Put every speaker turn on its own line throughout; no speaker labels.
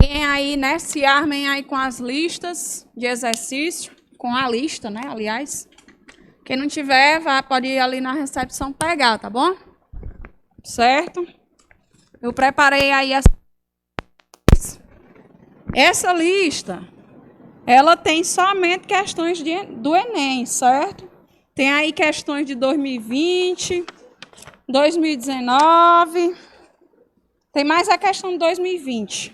Peguem aí, né? Se armem aí com as listas de exercício, com a lista, né? Aliás, quem não tiver, pode ir ali na recepção pegar, tá bom? Certo? Eu preparei aí essa lista. Ela tem somente questões do Enem, certo? Tem aí questões de 2020, 2019. Tem mais a questão de 2020.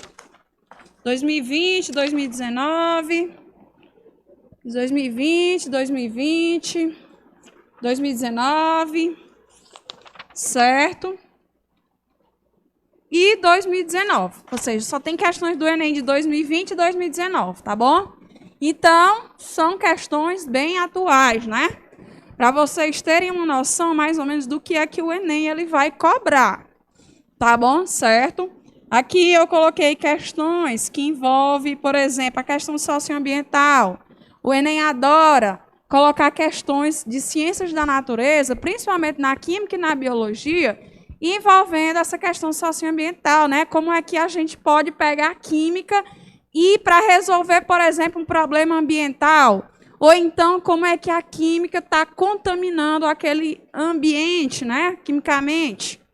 2020, 2019, 2020, 2020, 2019, certo? E 2019, ou seja, só tem questões do Enem de 2020 e 2019, tá bom? Então, são questões bem atuais, né? Para vocês terem uma noção mais ou menos do que é que o Enem ele vai cobrar, tá bom? Certo? Aqui eu coloquei questões que envolvem, por exemplo, a questão socioambiental. O Enem adora colocar questões de ciências da natureza, principalmente na química e na biologia, envolvendo essa questão socioambiental, né? Como é que a gente pode pegar a química e para resolver, por exemplo, um problema ambiental, ou então como é que a química está contaminando aquele ambiente, né? Quimicamente.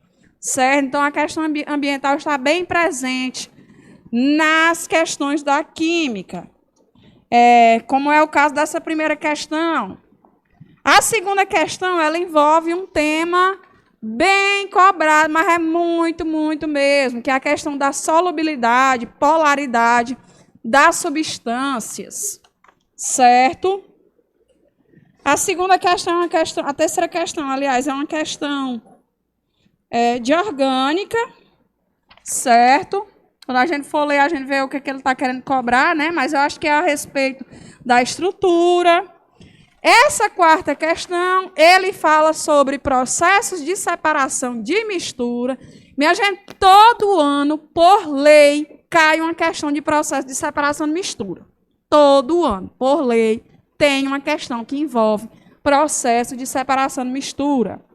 Certo? Então, a questão ambiental está bem presente nas questões da química, como é o caso dessa primeira questão. A segunda questão, ela envolve um tema bem cobrado, mas é muito, muito mesmo, que é a questão da solubilidade, polaridade das substâncias, certo? A segunda questão, a terceira questão, aliás, é uma questão de orgânica, certo? Quando a gente for ler, a gente vê o que ele está querendo cobrar, né? Mas eu acho que é a respeito da estrutura. Essa quarta questão, ele fala sobre processos de separação de mistura. Minha gente, todo ano, por lei, cai uma questão de processo de separação de mistura. Todo ano, por lei, tem uma questão que envolve processo de separação de mistura.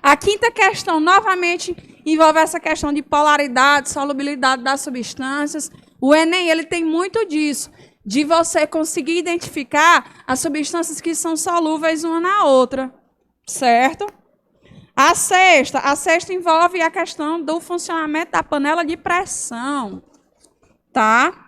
A quinta questão, novamente, envolve essa questão de polaridade, solubilidade das substâncias. O Enem ele tem muito disso, de você conseguir identificar as substâncias que são solúveis uma na outra, certo? A sexta envolve a questão do funcionamento da panela de pressão, tá?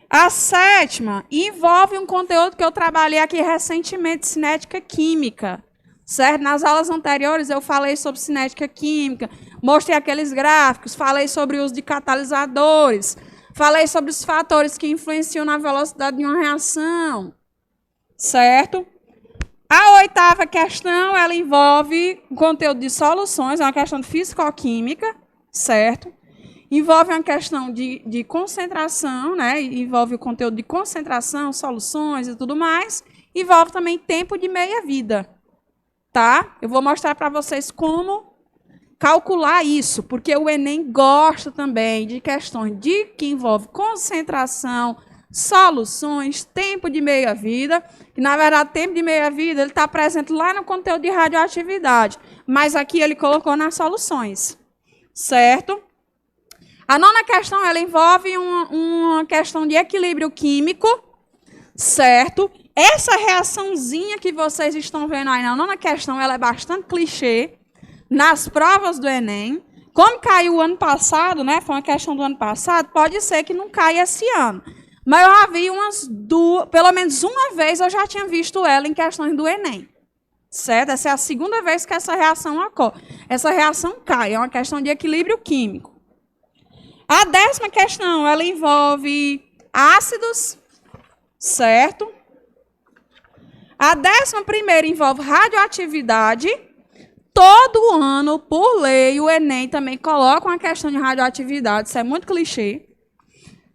A sétima envolve um conteúdo que eu trabalhei aqui recentemente, cinética química. Certo? Nas aulas anteriores eu falei sobre cinética química, mostrei aqueles gráficos, falei sobre o uso de catalisadores, falei sobre os fatores que influenciam na velocidade de uma reação, certo? A oitava questão, ela envolve o conteúdo de soluções, é uma questão de fisicoquímica, certo? Envolve uma questão de concentração, né? Envolve o conteúdo de concentração, soluções e tudo mais, envolve também tempo de meia-vida. Tá? Eu vou mostrar para vocês como calcular isso, porque o Enem gosta também de questões que envolvem concentração, soluções, tempo de meia-vida, que na verdade tempo de meia-vida ele está presente lá no conteúdo de radioatividade, mas aqui ele colocou nas soluções, certo? A nona questão, ela envolve uma questão de equilíbrio químico, certo? Essa reaçãozinha que vocês estão vendo aí na nona questão, ela é bastante clichê nas provas do Enem. Como caiu o ano passado, né? Foi uma questão do ano passado, pode ser que não caia esse ano. Mas eu já vi pelo menos uma vez eu já tinha visto ela em questões do Enem. Certo? Essa é a segunda vez que essa reação ocorre. Essa reação cai, é uma questão de equilíbrio químico. A 10ª questão, ela envolve ácidos, certo? A 11ª envolve radioatividade. Todo ano, por lei, o Enem também coloca uma questão de radioatividade. Isso é muito clichê.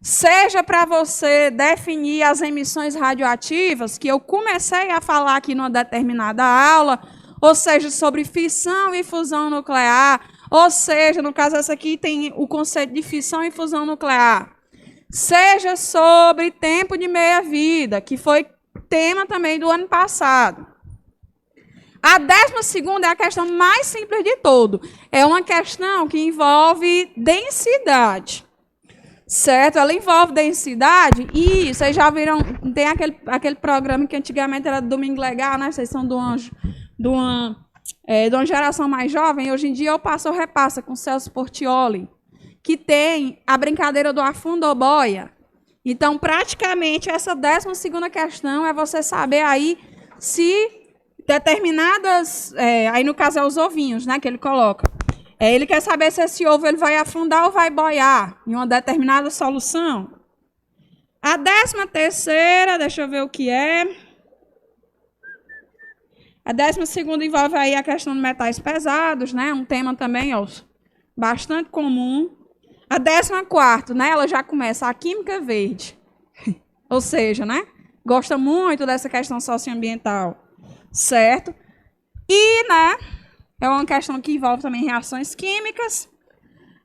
Seja para você definir as emissões radioativas, que eu comecei a falar aqui numa determinada aula, ou seja, sobre fissão e fusão nuclear, ou seja, no caso essa aqui tem o conceito de fissão e fusão nuclear. Seja sobre tempo de meia-vida, que foi tema também do ano passado. A 12ª é a questão mais simples de todo. É uma questão que envolve densidade. certo? Ela envolve densidade e vocês já viram, tem aquele programa que antigamente era Domingo Legal, né? Vocês são de uma geração mais jovem. Hoje em dia eu passo ou repassa com o Celso Portioli, que tem a brincadeira do afunda ou boia. Então, praticamente, essa 12ª questão é você saber aí se determinadas... aí, no caso, é os ovinhos, né, que ele coloca. Ele quer saber se esse ovo ele vai afundar ou vai boiar em uma determinada solução. A 13ª, deixa eu ver o que é. A 12ª envolve aí a questão de metais pesados, né, um tema também ó, bastante comum. A 14ª, né, ela já começa a química verde. Ou seja, né, gosta muito dessa questão socioambiental, certo? E, né, é uma questão que envolve também reações químicas.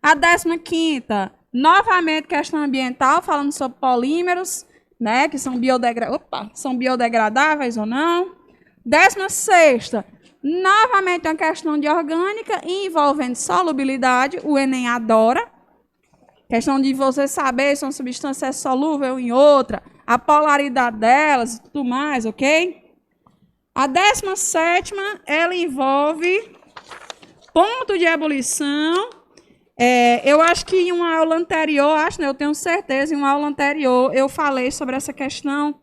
A 15ª, novamente questão ambiental, falando sobre polímeros, né, que são biodegradáveis ou não. 16ª, novamente uma questão de orgânica envolvendo solubilidade, o Enem adora. Questão de você saber se uma substância é solúvel em outra, a polaridade delas e tudo mais, ok? A 17ª, ela envolve ponto de ebulição. Eu acho que em uma aula anterior, eu tenho certeza, em uma aula anterior, eu falei sobre essa questão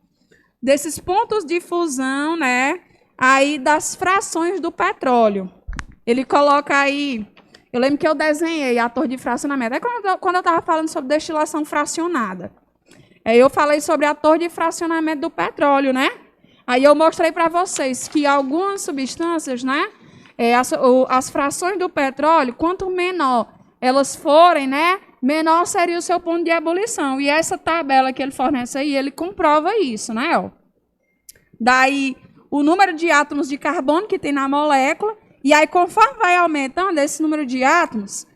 desses pontos de fusão, né? Aí das frações do petróleo. Ele coloca aí... Eu lembro que eu desenhei a torre de fracionamento. É quando eu estava falando sobre destilação fracionada. Aí eu falei sobre a torre de fracionamento do petróleo, né? Aí eu mostrei para vocês que algumas substâncias, né? As frações do petróleo, quanto menor elas forem, né? Menor seria o seu ponto de ebulição. E essa tabela que ele fornece aí, ele comprova isso, né? Ó. Daí, o número de átomos de carbono que tem na molécula. E aí, conforme vai aumentando esse número de átomos,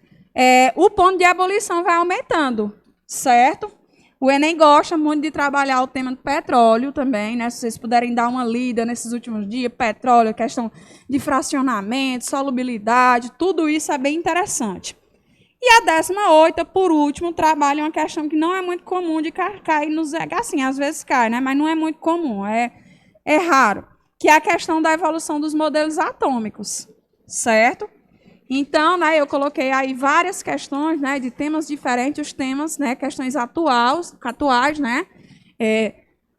o ponto de ebulição vai aumentando, certo? O Enem gosta muito de trabalhar o tema do petróleo também, né? Se vocês puderem dar uma lida nesses últimos dias, petróleo, questão de fracionamento, solubilidade, tudo isso é bem interessante. E a 18ª, por último, trabalha uma questão que não é muito comum de cair nos... Assim, às vezes cai, né? Mas não é muito comum, é raro. Que é a questão da evolução dos modelos atômicos. Certo? Então, né, eu coloquei aí várias questões, né, de temas diferentes, os temas, né, questões atuais, né,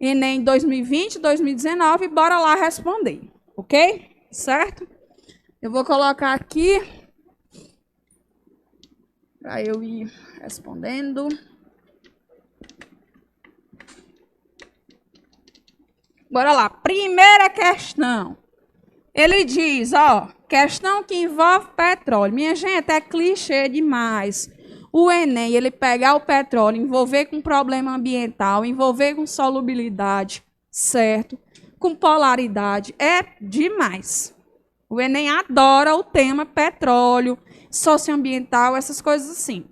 Enem 2020, 2019, bora lá responder, ok? Certo? Eu vou colocar aqui, para eu ir respondendo. Bora lá, primeira questão. Ele diz, ó, questão que envolve petróleo. Minha gente, é clichê demais. O Enem, ele pegar o petróleo, envolver com problema ambiental, envolver com solubilidade, certo? Com polaridade, é demais. O Enem adora o tema petróleo, socioambiental, essas coisas assim.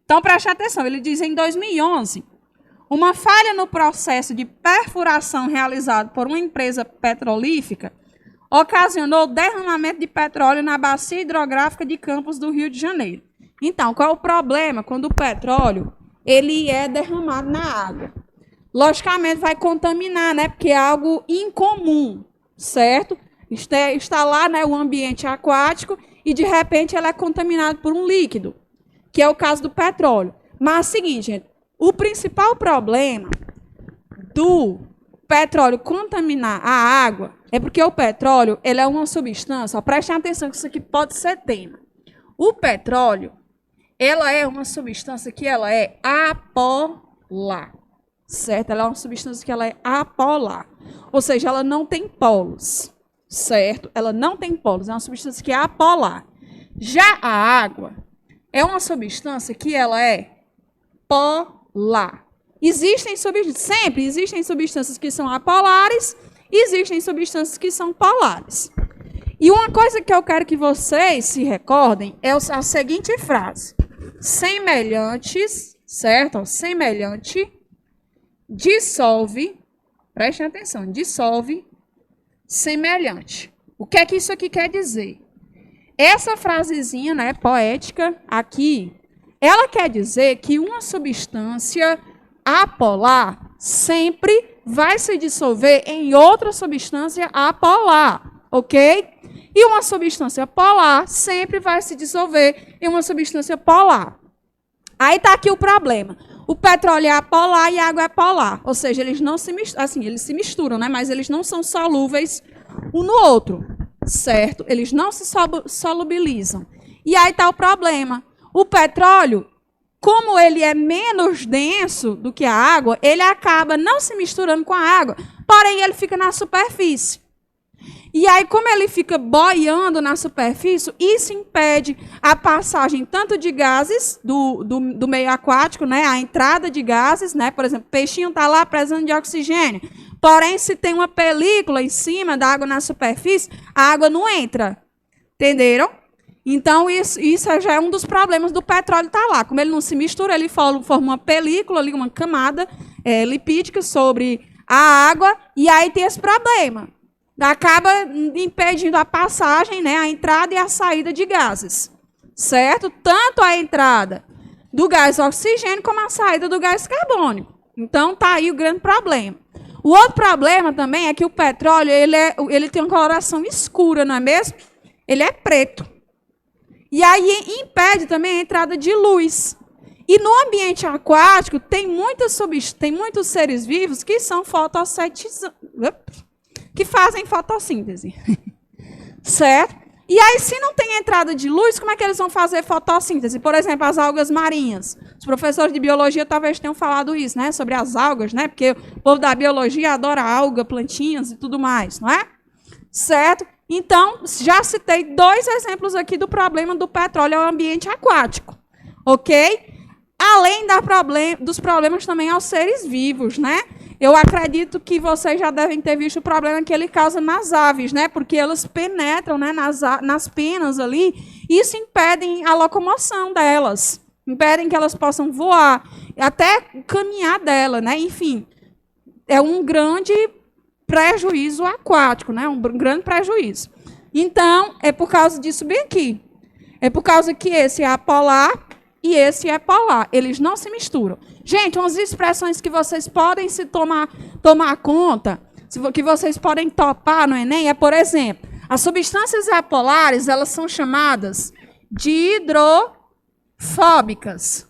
Então, preste atenção, ele diz em 2011, uma falha no processo de perfuração realizado por uma empresa petrolífera ocasionou derramamento de petróleo na bacia hidrográfica de Campos do Rio de Janeiro. Então, qual é o problema quando o petróleo ele é derramado na água? Logicamente vai contaminar, né? Porque é algo incomum, certo? Está lá, né, o ambiente aquático e de repente ele é contaminado por um líquido, que é o caso do petróleo. Mas é o seguinte, gente, o principal problema do petróleo contaminar a água é porque o petróleo ele é uma substância, prestem atenção que isso aqui pode ser tema. O petróleo, ela é uma substância que ela é apolar, certo? Ela é uma substância que ela é apolar, ou seja, ela não tem polos, certo? Ela não tem polos, é uma substância que é apolar. Já a água é uma substância que ela é polar. Sempre existem substâncias que são apolares, existem substâncias que são polares. E uma coisa que eu quero que vocês se recordem é a seguinte frase. Semelhantes, certo? Semelhante, dissolve, prestem atenção, dissolve, semelhante. O que é que isso aqui quer dizer? Essa frasezinha, né, poética, aqui, Ela quer dizer que uma substância apolar sempre vai se dissolver em outra substância apolar, ok? E uma substância polar sempre vai se dissolver em uma substância polar. Aí está aqui o problema. O petróleo é apolar e a água é polar. Ou seja, eles não se misturam, assim, eles se misturam, né? Mas eles não são solúveis um no outro, certo? Eles não se solubilizam. E aí está o problema. O petróleo, como ele é menos denso do que a água, ele acaba não se misturando com a água, porém ele fica na superfície. E aí, como ele fica boiando na superfície, isso impede a passagem tanto de gases do meio aquático, né, a entrada de gases, né, por exemplo, o peixinho está lá precisando de oxigênio, porém, se tem uma película em cima da água na superfície, a água não entra. Entenderam? Então, isso já é um dos problemas do petróleo estar lá. Como ele não se mistura, ele forma uma película, ali, uma camada lipídica sobre a água, e aí tem esse problema. Acaba impedindo a passagem, né, a entrada e a saída de gases, certo? Tanto a entrada do gás oxigênio como a saída do gás carbônico. Então, está aí o grande problema. O outro problema também é que o petróleo ele tem uma coloração escura, não é mesmo? Ele é preto. E aí impede também a entrada de luz. E no ambiente aquático tem muitos seres vivos que são que fazem fotossíntese. Certo? E aí, se não tem entrada de luz, como é que eles vão fazer fotossíntese? Por exemplo, as algas marinhas. Os professores de biologia talvez tenham falado isso, né? Sobre as algas, né? Porque o povo da biologia adora alga, plantinhas e tudo mais, não é? Certo? Então, já citei 2 exemplos aqui do problema do petróleo ao ambiente aquático. Ok? Além dos problemas também aos seres vivos, né? Eu acredito que vocês já devem ter visto o problema que ele causa nas aves, né? Porque elas penetram, né, nas penas ali, e isso impede a locomoção delas, impedem que elas possam voar, até caminhar dela, né? Enfim, é um grande prejuízo aquático, né? Um grande prejuízo. Então, é por causa disso bem aqui. É por causa que esse é apolar e esse é polar. Eles não se misturam. Gente, umas expressões que vocês podem se tomar conta, que vocês podem topar no Enem, é, por exemplo, as substâncias apolares, elas são chamadas de hidrofóbicas.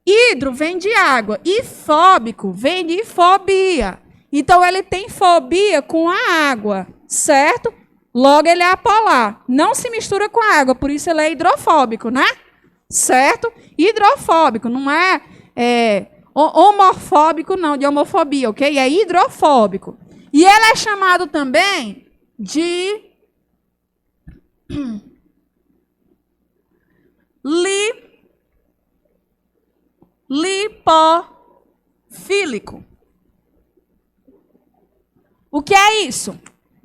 Hidro vem de água e fóbico vem de fobia. Então, ele tem fobia com a água, certo? Logo, ele é apolar. Não se mistura com a água, por isso ele é hidrofóbico, né? Certo? Hidrofóbico, não é homofóbico, não, de homofobia, ok? É hidrofóbico. E ele é chamado também de lipofílico. O que é isso?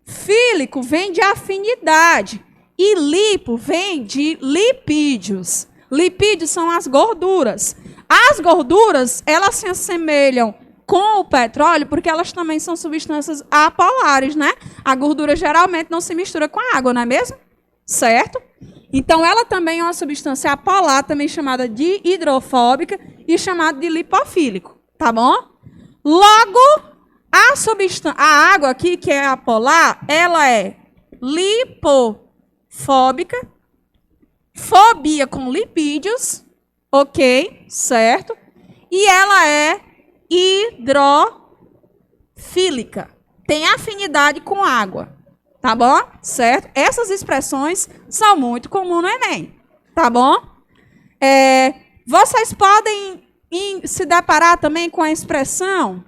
Fílico vem de afinidade e lipo vem de lipídios. Lipídios são as gorduras. As gorduras, elas se assemelham com o petróleo porque elas também são substâncias apolares, né? A gordura geralmente não se mistura com a água, não é mesmo? Certo? Então, ela também é uma substância apolar, também chamada de hidrofóbica e chamada de lipofílico, tá bom? Logo, a água aqui, que é apolar, ela é lipofóbica, fobia com lipídios, ok, certo? E ela é hidrofílica, tem afinidade com água, tá bom? Certo? Essas expressões são muito comuns no Enem, tá bom? Vocês podem se deparar também com a expressão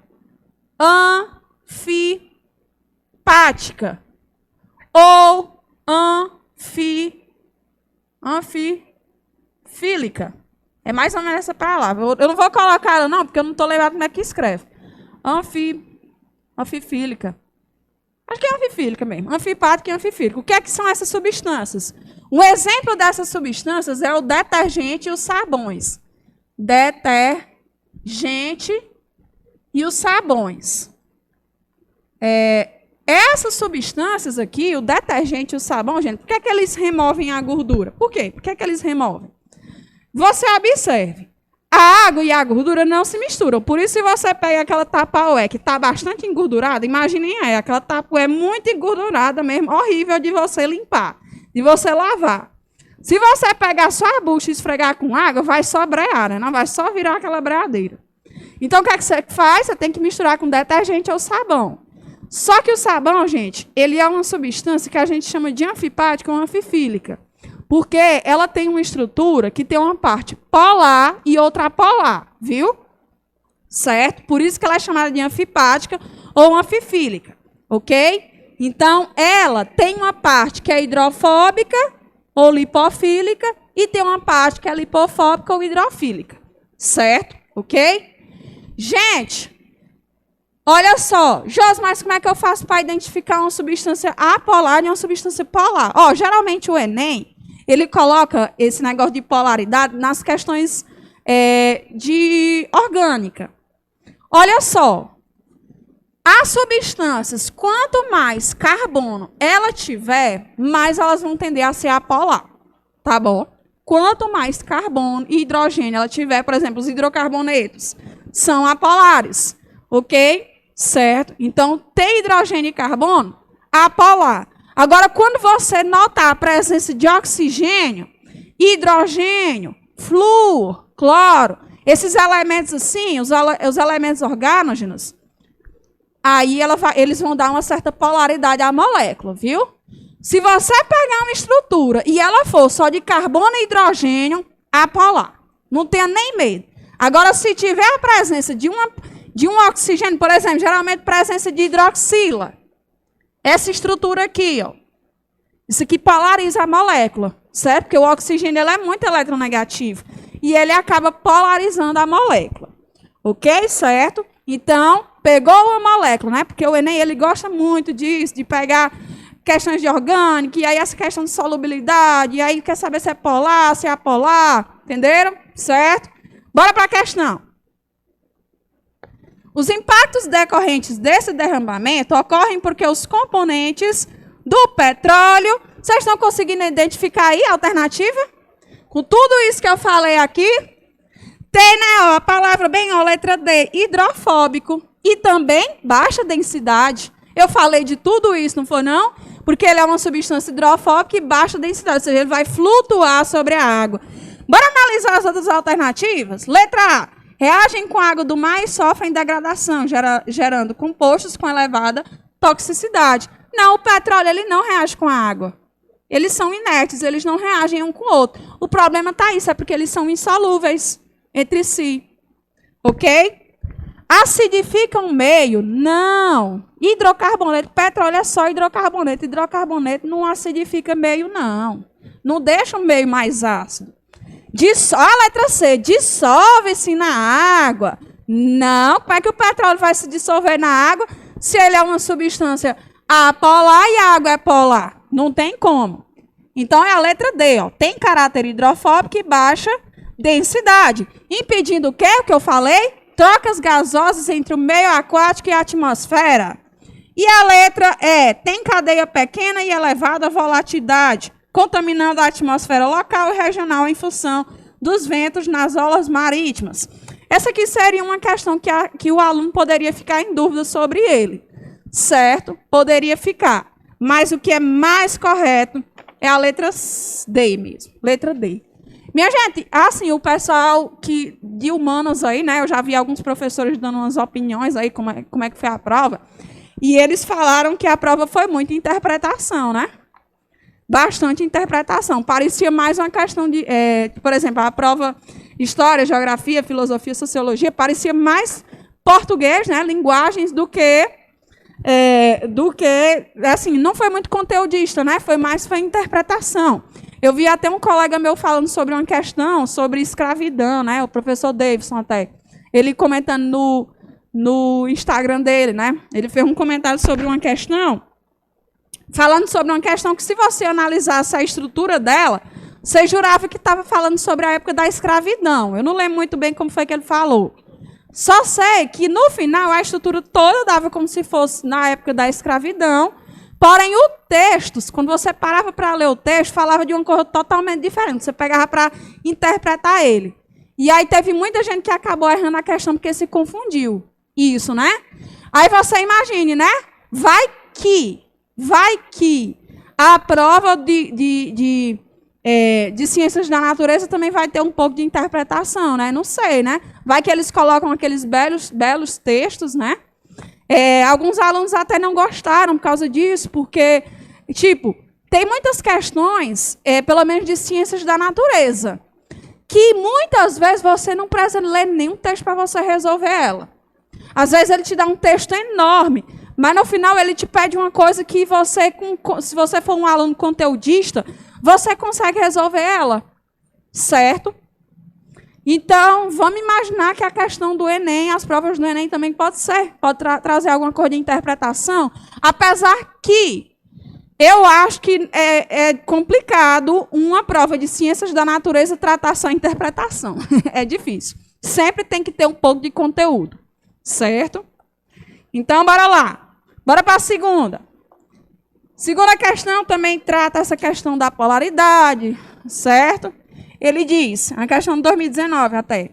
anfipática ou anfifílica. É mais ou menos essa palavra. Eu não vou colocar ela, não, porque eu não estou lembrando como é que escreve. Anfifílica. Acho que é anfifílica mesmo. Anfipática e anfifílica. O que é que são essas substâncias? Um exemplo dessas substâncias é o detergente e os sabões. Detergente e os sabões. Essas substâncias aqui, o detergente e o sabão, gente, por que é que eles removem a gordura? Por quê? Por que é que eles removem? Você observe. A água e a gordura não se misturam. Por isso, se você pega aquela tapaué que está bastante engordurada, imaginem aí, aquela tapaué muito engordurada mesmo, horrível de você limpar, de você lavar. Se você pegar só a bucha e esfregar com água, vai só brear, né? Não vai só virar aquela breadeira. Então, o que é que você faz? Você tem que misturar com detergente ou sabão. Só que o sabão, gente, ele é uma substância que a gente chama de anfipática ou anfifílica. Porque ela tem uma estrutura que tem uma parte polar e outra apolar, viu? Certo? Por isso que ela é chamada de anfipática ou anfifílica, ok? Então, ela tem uma parte que é hidrofóbica ou lipofílica e tem uma parte que é lipofóbica ou hidrofílica, certo? Ok? Gente, olha só. Jos, mas como é que eu faço para identificar uma substância apolar e uma substância polar? Ó, geralmente o Enem, ele coloca esse negócio de polaridade nas questões de orgânica. Olha só. As substâncias, quanto mais carbono ela tiver, mais elas vão tender a ser apolar. Tá bom? Quanto mais carbono e hidrogênio ela tiver, por exemplo, os hidrocarbonetos, são apolares. Ok? Certo? Então, tem hidrogênio e carbono? Apolar. Agora, quando você notar a presença de oxigênio, hidrogênio, flúor, cloro, esses elementos assim, os elementos orgânogênos, aí eles vão dar uma certa polaridade à molécula, viu? Se você pegar uma estrutura e ela for só de carbono e hidrogênio, apolar. Não tenha nem medo. Agora, se tiver a presença de um oxigênio, por exemplo, geralmente presença de hidroxila, essa estrutura aqui, ó, isso aqui polariza a molécula, certo? Porque o oxigênio ele é muito eletronegativo e ele acaba polarizando a molécula, ok? Certo? Então, pegou uma molécula, né? Porque o Enem ele gosta muito disso, de pegar questões de orgânica, e aí essa questão de solubilidade, e aí quer saber se é polar, se é apolar, entenderam? Certo? Bora para a questão. Os impactos decorrentes desse derramamento ocorrem porque os componentes do petróleo, vocês estão conseguindo identificar aí a alternativa? Com tudo isso que eu falei aqui, tem, né, ó, a palavra bem, ó, letra D, hidrofóbico, e também baixa densidade. Eu falei de tudo isso, não foi não? Porque ele é uma substância hidrofóbica e baixa densidade, ou seja, ele vai flutuar sobre a água. Bora analisar as outras alternativas? Letra A. Reagem com água do mar e sofrem degradação, gerando compostos com elevada toxicidade. Não, o petróleo ele não reage com a água. Eles são inertes, eles não reagem um com o outro. O problema está isso, é porque eles são insolúveis entre si. Ok? Acidificam o meio? Não. Hidrocarboneto, petróleo é só hidrocarboneto. Hidrocarboneto não acidifica meio, não. Não deixa o meio mais ácido. A letra C, dissolve-se na água. Não, como é que o petróleo vai se dissolver na água se ele é uma substância apolar e a água é polar? Não tem como. Então, é a letra D, ó. Tem caráter hidrofóbico e baixa densidade. Impedindo o quê? O que eu falei? Trocas gasosas entre o meio aquático e a atmosfera. E a letra E, tem cadeia pequena e elevada volatilidade, contaminando a atmosfera local e regional em função dos ventos nas olas marítimas. Essa aqui seria uma questão que o aluno poderia ficar em dúvida sobre ele. Certo? Poderia ficar. Mas o que é mais correto é a letra D mesmo. Letra D. Minha gente, assim, o pessoal de humanas aí, né? Eu já vi alguns professores dando umas opiniões aí, como é que foi a prova. E eles falaram que a prova foi muita interpretação, né? Bastante interpretação. Parecia mais uma questão de... por exemplo, a prova História, Geografia, Filosofia, Sociologia, parecia mais português, né? Linguagens do que... assim, não foi muito conteudista, né? Foi interpretação. Eu vi até um colega meu falando sobre uma questão sobre escravidão, né? O professor Davidson até. Ele comentando no Instagram dele, né? Ele fez um comentário sobre uma questão, falando sobre uma questão que, se você analisasse a estrutura dela, você jurava que estava falando sobre a época da escravidão. Eu não lembro muito bem como foi que ele falou. Só sei que, no final, a estrutura toda dava como se fosse na época da escravidão, Porém, o texto, quando você parava para ler o texto, falava de uma coisa totalmente diferente. Você pegava para interpretar ele. E aí teve muita gente que acabou errando a questão porque se confundiu. Isso, né? Aí você imagine, né? Vai que a prova de ciências da natureza também vai ter um pouco de interpretação, né? Não sei, né? Vai que eles colocam aqueles belos textos, né? Alguns alunos até não gostaram por causa disso, porque, tipo, tem muitas questões, pelo menos de ciências da natureza, que muitas vezes você não precisa ler nenhum texto para você resolver ela. Às vezes ele te dá um texto enorme, mas no final ele te pede uma coisa que você, se você for um aluno conteudista, você consegue resolver ela, certo? Então, vamos imaginar que a questão do Enem, as provas do Enem também pode trazer alguma coisa de interpretação, apesar que eu acho que é complicado uma prova de ciências da natureza tratar só interpretação. É difícil. Sempre tem que ter um pouco de conteúdo, certo? Então, bora lá. Bora para a segunda. Segunda questão também trata essa questão da polaridade, certo? Ele diz, a questão de 2019 até,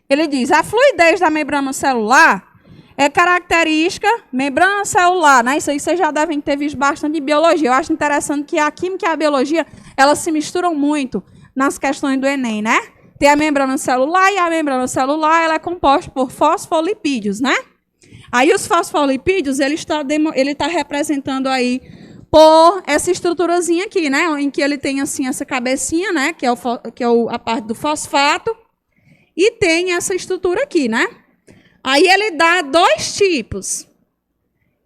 ele diz, a fluidez da membrana celular é característica, membrana celular, né? Isso aí vocês já devem ter visto bastante de biologia. Eu acho interessante que a química e a biologia, elas se misturam muito nas questões do Enem, né? Tem a membrana celular e a membrana celular, ela é composta por fosfolipídios, né? Aí os fosfolipídios, ele está representando aí por essa estruturazinha aqui, né? Em que ele tem assim essa cabecinha, né? Que é a parte do fosfato. E tem essa estrutura aqui, né? Aí ele dá dois tipos.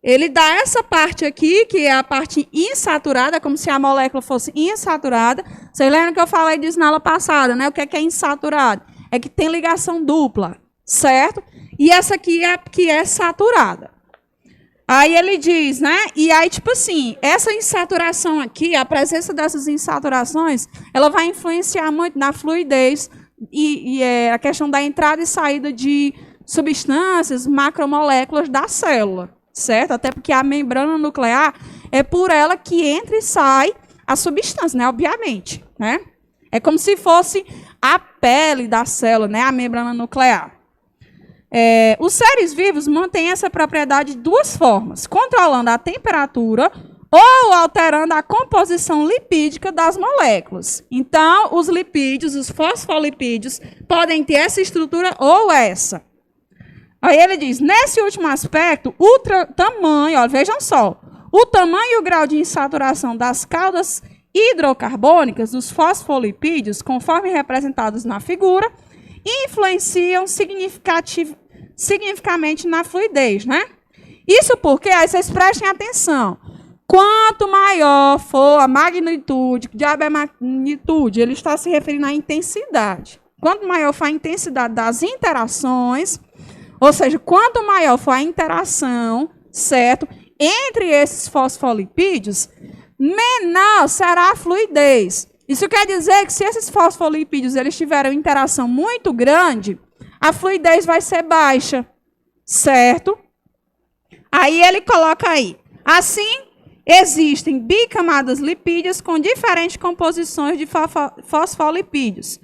Ele dá essa parte aqui, que é a parte insaturada, como se a molécula fosse insaturada. Vocês lembram que eu falei disso na aula passada, né? O que é insaturado? É que tem ligação dupla, certo? E essa aqui é a que é saturada. Aí ele diz, né? E aí, tipo assim, essa insaturação aqui, a presença dessas insaturações, ela vai influenciar muito na fluidez e a questão da entrada e saída de substâncias, macromoléculas da célula, certo? Até porque a membrana nuclear é por ela que entra e sai a substância, né? Obviamente, né? É como se fosse a pele da célula, né? A membrana nuclear. Os seres vivos mantêm essa propriedade de duas formas, controlando a temperatura ou alterando a composição lipídica das moléculas. Então, os lipídios, os fosfolipídios, podem ter essa estrutura ou essa. Aí ele diz, nesse último aspecto, o tamanho, ó, vejam só, o tamanho e o grau de insaturação das caudas hidrocarbônicas dos fosfolipídios, conforme representados na figura, influenciam significativamente na fluidez, né? Isso porque, aí vocês prestem atenção, quanto maior for a magnitude, que diabo é magnitude? Ele está se referindo à intensidade. Quanto maior for a intensidade das interações, ou seja, quanto maior for a interação, certo, entre esses fosfolipídios, menor será a fluidez. Isso quer dizer que se esses fosfolipídios eles tiverem uma interação muito grande, a fluidez vai ser baixa, certo? Aí ele coloca aí. Assim, existem bicamadas lipídias com diferentes composições de fosfolipídios,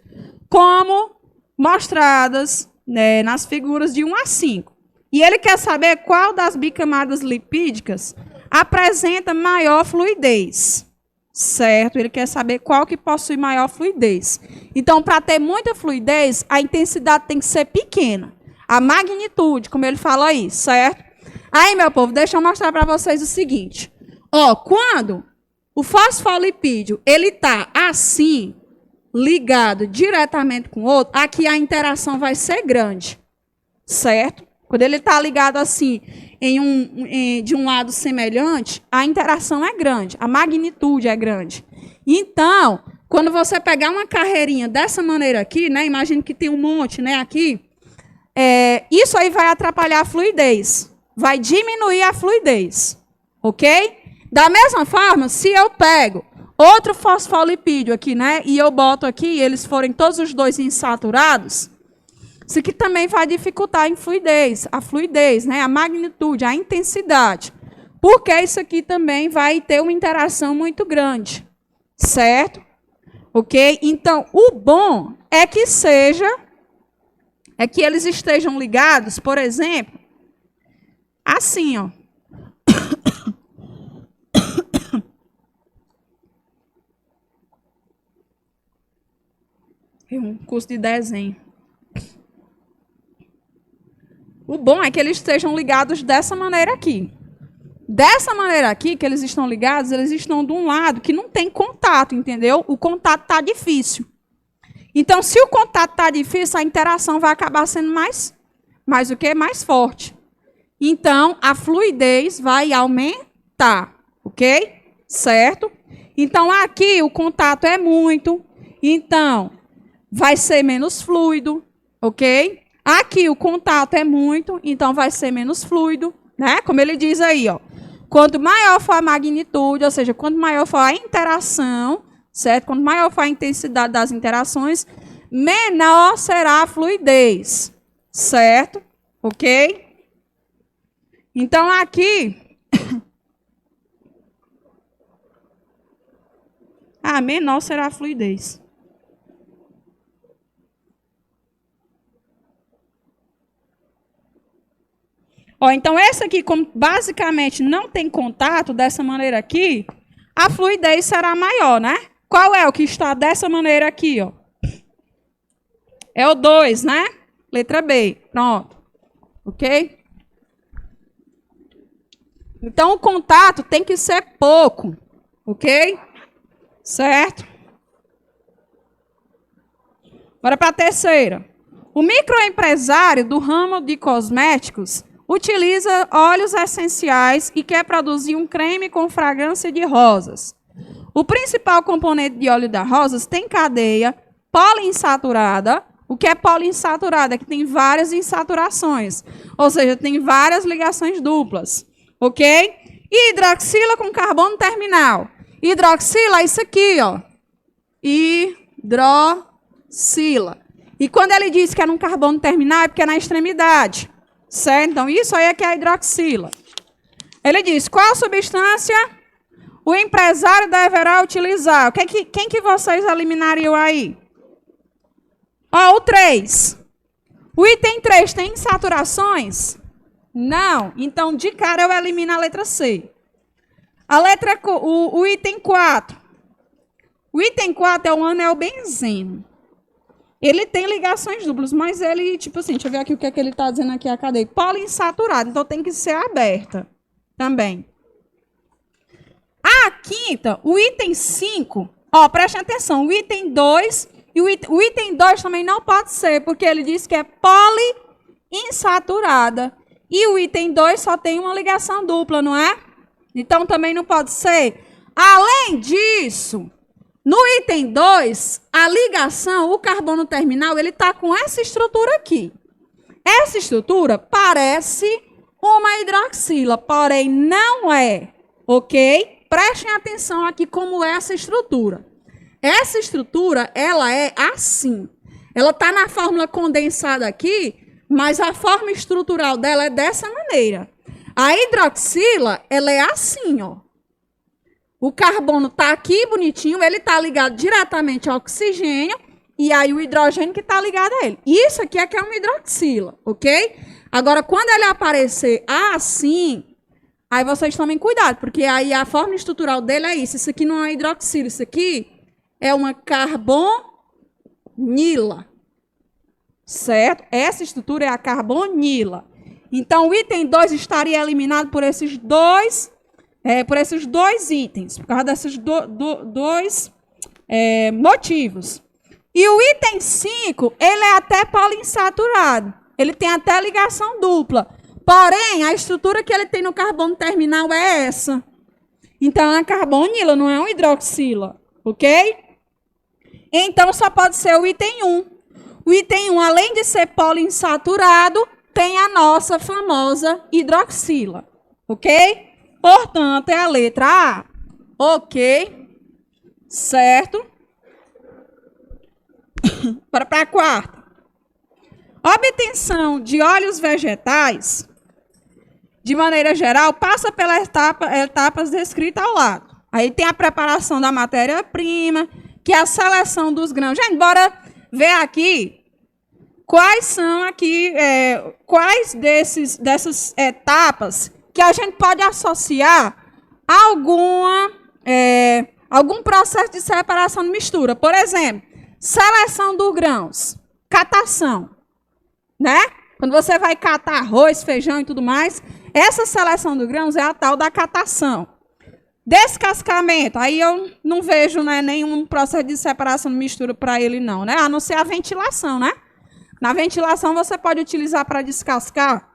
como mostradas, né, nas figuras de 1 a 5. E ele quer saber qual das bicamadas lipídicas apresenta maior fluidez. Certo? Ele quer saber qual que possui maior fluidez. Então, para ter muita fluidez, a intensidade tem que ser pequena. A magnitude, como ele fala aí, certo? Aí, meu povo, deixa eu mostrar para vocês o seguinte. Ó, quando o fosfolipídio, ele está assim, ligado diretamente com o outro, aqui a interação vai ser grande. Certo? Quando ele está ligado assim, de um lado semelhante, a interação é grande, a magnitude é grande. Então, quando você pegar uma carreirinha dessa maneira aqui, né, imagine que tem um monte, né, aqui, isso aí vai atrapalhar a fluidez, vai diminuir a fluidez, ok? Da mesma forma, se eu pego outro fosfolipídio aqui, né, e eu boto aqui, e eles forem todos os dois insaturados, isso aqui também vai dificultar a fluidez, né? A magnitude, a intensidade. porque isso aqui também vai ter uma interação muito grande, certo? Ok? Então, o bom é que eles estejam ligados, por exemplo, assim, ó. Um curso de desenho. O bom é que eles estejam ligados dessa maneira aqui. Dessa maneira aqui, que eles estão ligados, eles estão de um lado que não tem contato, entendeu? O contato está difícil. Então, se o contato está difícil, a interação vai acabar sendo mais o quê? Mais forte. Então, a fluidez vai aumentar, ok? Certo? Então, aqui o contato é muito, então vai ser menos fluido, ok? Aqui o contato é muito, então vai ser menos fluido, né? Como ele diz aí, ó. Quanto maior for a magnitude, ou seja, quanto maior for a interação, certo? Quanto maior for a intensidade das interações, menor será a fluidez, certo? Ok? Então, aqui... menor será a fluidez. Ó, então, essa aqui, como basicamente não tem contato dessa maneira aqui, a fluidez será maior, né? Qual é o que está dessa maneira aqui, ó? É o 2, né? Letra B. Pronto. Ok? Então, o contato tem que ser pouco. Ok? Certo? Bora para a terceira. O microempresário do ramo de cosméticos utiliza óleos essenciais e quer produzir um creme com fragrância de rosas. O principal componente de óleo das rosas tem cadeia poliinsaturada. O que é poliinsaturada? É que tem várias insaturações, ou seja, tem várias ligações duplas, ok? E hidroxila com carbono terminal. Hidroxila é isso aqui, ó. Hidroxila. E quando ele diz que é num carbono terminal, é porque é na extremidade. Certo? Então, isso aí é que é a hidroxila. Ele diz, qual substância o empresário deverá utilizar? Quem que vocês eliminariam aí? Ó, o 3. O item 3 tem insaturações? Não. Então, de cara, eu elimino a letra C. O item 4. O item 4 é o anelbenzeno. Ele tem ligações duplas, mas ele, tipo assim, deixa eu ver aqui o que é que ele está dizendo aqui, a cadeia. Poliinsaturado, então tem que ser aberta também. A quinta, o item 5, ó, preste atenção, o item 2, e o item 2 também não pode ser, porque ele diz que é poliinsaturada. E o item 2 só tem uma ligação dupla, não é? Então também não pode ser. Além disso... No item 2, a ligação, o carbono terminal, ele está com essa estrutura aqui. Essa estrutura parece uma hidroxila, porém não é, ok? Prestem atenção aqui como é essa estrutura. Essa estrutura, ela é assim. Ela está na fórmula condensada aqui, mas a forma estrutural dela é dessa maneira. A hidroxila, ela é assim, ó. O carbono está aqui bonitinho, ele está ligado diretamente ao oxigênio, e aí o hidrogênio que está ligado a ele. Isso aqui é que é uma hidroxila, ok? Agora, quando ele aparecer assim, aí vocês tomem cuidado, porque aí a forma estrutural dele é isso. Isso aqui não é hidroxila, isso aqui é uma carbonila, certo? Essa estrutura é a carbonila. Então, o item 2 estaria eliminado por esses dois itens, por causa desses dois motivos. E o item 5, ele é até poliinsaturado. Ele tem até ligação dupla. Porém, a estrutura que ele tem no carbono terminal é essa. Então, é uma carbonila, não é uma hidroxila. Ok? Então, só pode ser o item 1. O item 1, além de ser poliinsaturado, tem a nossa famosa hidroxila. Ok? Portanto, é a letra A. Ok. Certo. Para a quarta. Obtenção de óleos vegetais de maneira geral, passa pelas etapas descritas ao lado. Aí tem a preparação da matéria-prima, que é a seleção dos grãos. Gente, bora ver aqui quais são aqui, quais dessas etapas que a gente pode associar a algum processo de separação de mistura. Por exemplo, seleção dos grãos, catação, né? Quando você vai catar arroz, feijão e tudo mais, essa seleção dos grãos é a tal da catação. Descascamento, aí eu não vejo, né, nenhum processo de separação de mistura para ele não, né? A não ser a ventilação, né? Na ventilação você pode utilizar para descascar.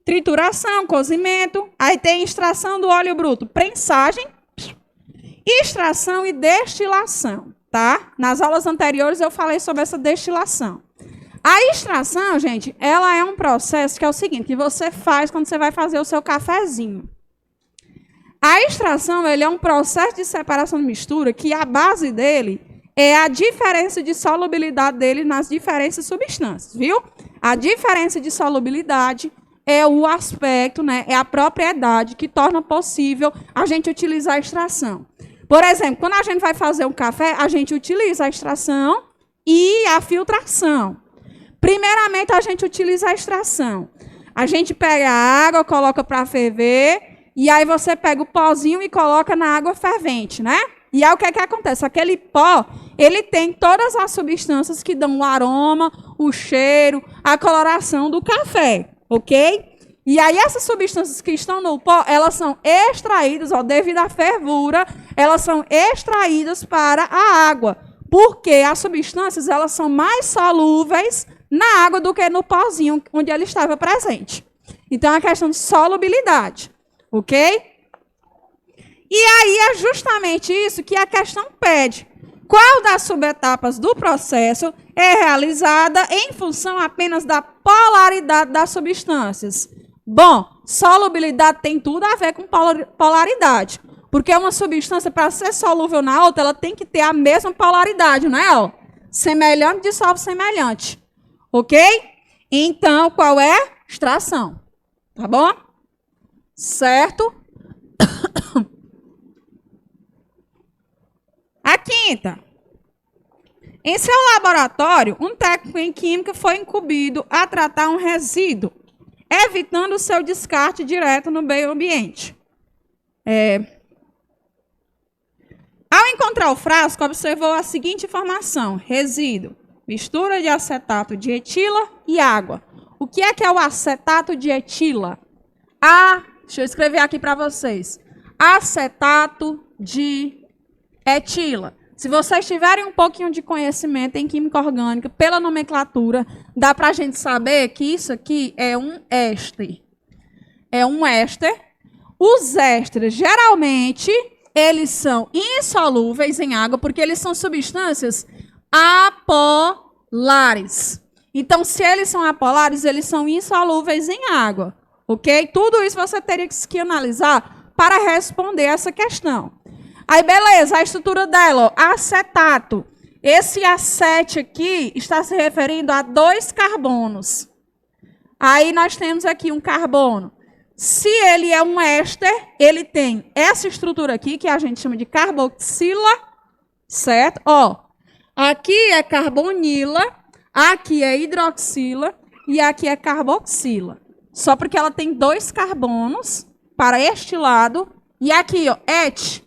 Trituração, cozimento, aí tem extração do óleo bruto, prensagem, extração e destilação, tá? Nas aulas anteriores eu falei sobre essa destilação. A extração, gente, ela é um processo que é o seguinte, que você faz quando você vai fazer o seu cafezinho. A extração, ele é um processo de separação de mistura que a base dele é a diferença de solubilidade dele nas diferentes substâncias, viu? A diferença de solubilidade é o aspecto, né, é a propriedade que torna possível a gente utilizar a extração. Por exemplo, quando a gente vai fazer um café, a gente utiliza a extração e a filtração. Primeiramente, a gente utiliza a extração. A gente pega a água, coloca para ferver, e aí você pega o pozinho e coloca na água fervente, né? E aí o que é que acontece? Aquele pó, ele tem todas as substâncias que dão o aroma, o cheiro, a coloração do café, ok? E aí essas substâncias que estão no pó, elas são extraídas, ó, devido à fervura, elas são extraídas para a água, porque as substâncias, elas são mais solúveis na água do que no pozinho onde ela estava presente. Então, é a questão de solubilidade, ok? E aí é justamente isso que a questão pede. Qual das subetapas do processo é realizada em função apenas da polaridade das substâncias? Bom, solubilidade tem tudo a ver com polaridade. Porque uma substância, para ser solúvel na outra, ela tem que ter a mesma polaridade, não é? Ó, semelhante dissolve semelhante. Ok? Então, qual é? Extração. Tá bom? Certo? A quinta. Em seu laboratório, um técnico em química foi incumbido a tratar um resíduo, evitando o seu descarte direto no meio ambiente. Ao encontrar o frasco, observou a seguinte informação: resíduo, mistura de acetato de etila e água. O que é o acetato de etila? Deixa eu escrever aqui para vocês. Acetato de etila. Se vocês tiverem um pouquinho de conhecimento em química orgânica, pela nomenclatura, dá para a gente saber que isso aqui é um éster. É um éster. Os ésteres, geralmente, eles são insolúveis em água, porque eles são substâncias apolares. Então, se eles são apolares, eles são insolúveis em água. Ok? Tudo isso você teria que analisar para responder essa questão. Aí, beleza, a estrutura dela, ó, acetato. Esse acete aqui está se referindo a 2 carbonos. Aí nós temos aqui um carbono. Se ele é um éster, ele tem essa estrutura aqui, que a gente chama de carboxila, certo? Ó, aqui é carbonila, aqui é hidroxila e aqui é carboxila. Só porque ela tem 2 carbonos para este lado. E aqui, ó, et.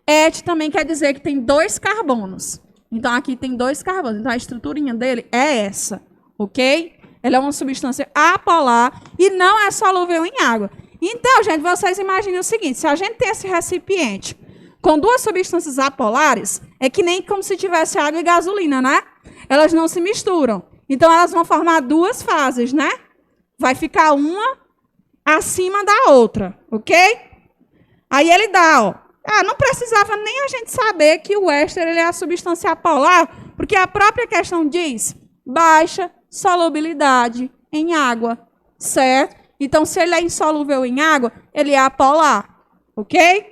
Et também quer dizer que tem 2 carbonos. Então, aqui tem 2 carbonos. Então, a estruturinha dele é essa, ok? Ela é uma substância apolar e não é solúvel em água. Então, gente, vocês imaginem o seguinte: se a gente tem esse recipiente com 2 substâncias apolares, é que nem como se tivesse água e gasolina, né? Elas não se misturam. Então, elas vão formar 2 fases, né? Vai ficar uma acima da outra, ok? Aí ele dá, ó. Não precisava nem a gente saber que o éster ele é a substância apolar, porque a própria questão diz baixa solubilidade em água, certo? Então, se ele é insolúvel em água, ele é apolar, ok?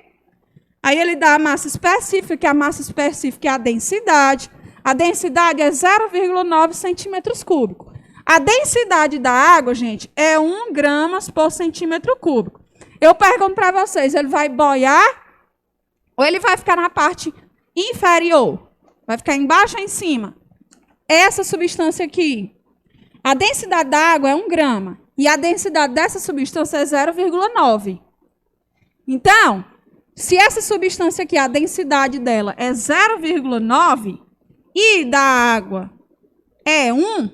Aí ele dá a massa específica, que a massa específica é a densidade. A densidade é 0,9 centímetros cúbicos. A densidade da água, gente, é 1 gramas por centímetro cúbico. Eu pergunto para vocês, ele vai boiar ou ele vai ficar na parte inferior? Vai ficar embaixo ou em cima? Essa substância aqui, a densidade da água é 1 grama. E a densidade dessa substância é 0,9. Então, se essa substância aqui, a densidade dela é 0,9 e da água é 1,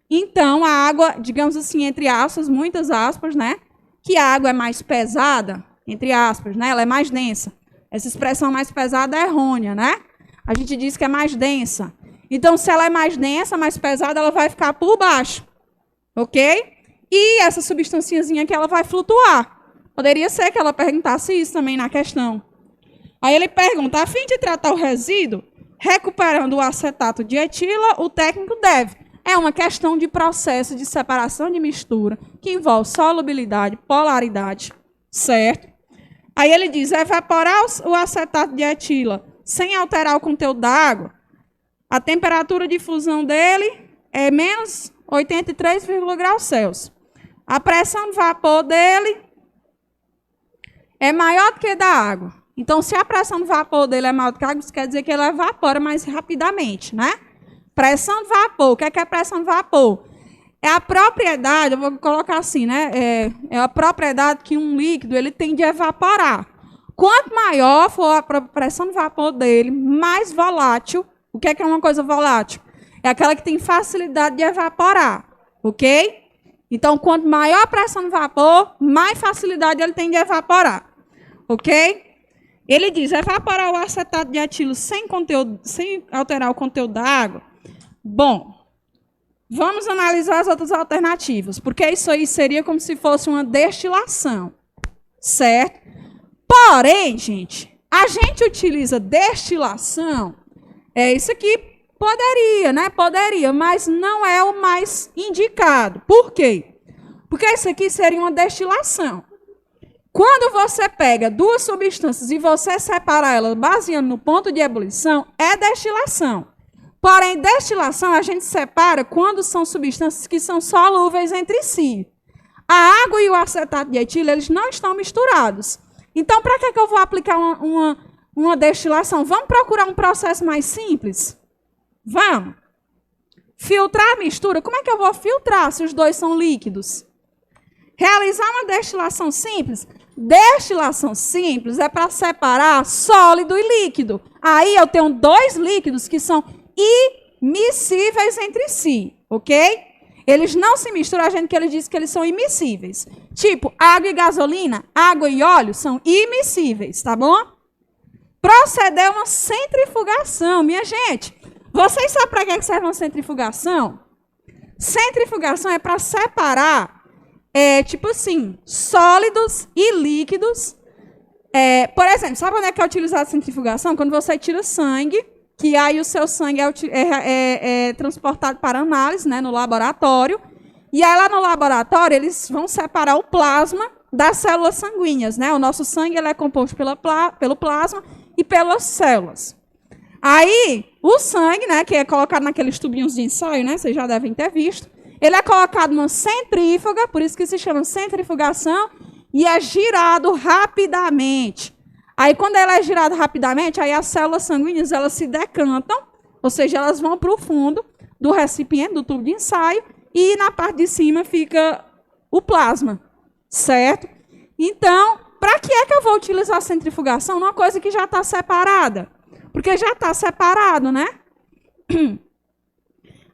então a água, digamos assim, entre aspas, muitas aspas, né? Que a água é mais pesada, entre aspas, né? Ela é mais densa. Essa expressão mais pesada é errônea, né? A gente diz que é mais densa. Então, se ela é mais densa, mais pesada, ela vai ficar por baixo. Ok? E essa substanciazinha aqui, ela vai flutuar. Poderia ser que ela perguntasse isso também na questão. Aí ele pergunta, a fim de tratar o resíduo, recuperando o acetato de etila, o técnico deve. É uma questão de processo de separação de mistura, que envolve solubilidade, polaridade, certo? Aí ele diz, evaporar o acetato de etila sem alterar o conteúdo da água, a temperatura de fusão dele é menos 83, graus Celsius. A pressão de vapor dele é maior do que a da água. Então, se a pressão de vapor dele é maior do que a água, isso quer dizer que ele evapora mais rapidamente, né? Pressão de vapor. O que é pressão de vapor? É a propriedade, eu vou colocar assim, né? É a propriedade que um líquido ele tem de evaporar. Quanto maior for a pressão de vapor dele, mais volátil. O que é uma coisa volátil? É aquela que tem facilidade de evaporar, ok? Então, quanto maior a pressão de vapor, mais facilidade ele tem de evaporar, ok? Ele diz, evaporar o acetato de etilo sem alterar o conteúdo da água. Bom, vamos analisar as outras alternativas, porque isso aí seria como se fosse uma destilação, certo? Porém, gente, a gente utiliza destilação, isso aqui poderia, né? Poderia, mas não é o mais indicado. Por quê? Porque isso aqui seria uma destilação. Quando você pega duas substâncias e você separa elas baseando no ponto de ebulição, é destilação. Porém, destilação a gente separa quando são substâncias que são solúveis entre si. A água e o acetato de etilo, eles não estão misturados. Então, para que eu vou aplicar uma destilação? Vamos procurar um processo mais simples? Vamos. Filtrar a mistura. Como é que eu vou filtrar se os dois são líquidos? Realizar uma destilação simples. Destilação simples é para separar sólido e líquido. Aí eu tenho dois líquidos que são imiscíveis entre si, ok? Eles não se misturam, a gente que ele diz que eles são imiscíveis. Tipo, água e gasolina, água e óleo são imiscíveis, tá bom? Proceder uma centrifugação, minha gente. Vocês sabem para que serve uma centrifugação? Centrifugação é para separar, tipo assim, sólidos e líquidos. Por exemplo, sabe onde é que é utilizada a centrifugação? Quando você tira sangue, que aí o seu sangue é transportado para análise, né, no laboratório. E aí lá no laboratório eles vão separar o plasma das células sanguíneas, né? O nosso sangue ele é composto pelo plasma e pelas células. Aí, o sangue, né, que é colocado naqueles tubinhos de ensaio, né, vocês já devem ter visto, ele é colocado numa centrífuga, por isso que se chama centrifugação, e é girado rapidamente. Aí, quando ela é girada rapidamente, aí as células sanguíneas, elas se decantam, ou seja, elas vão para o fundo do recipiente, do tubo de ensaio, e na parte de cima fica o plasma, certo? Então, para que é que eu vou utilizar a centrifugação numa coisa que já está separada? Porque já está separado, né?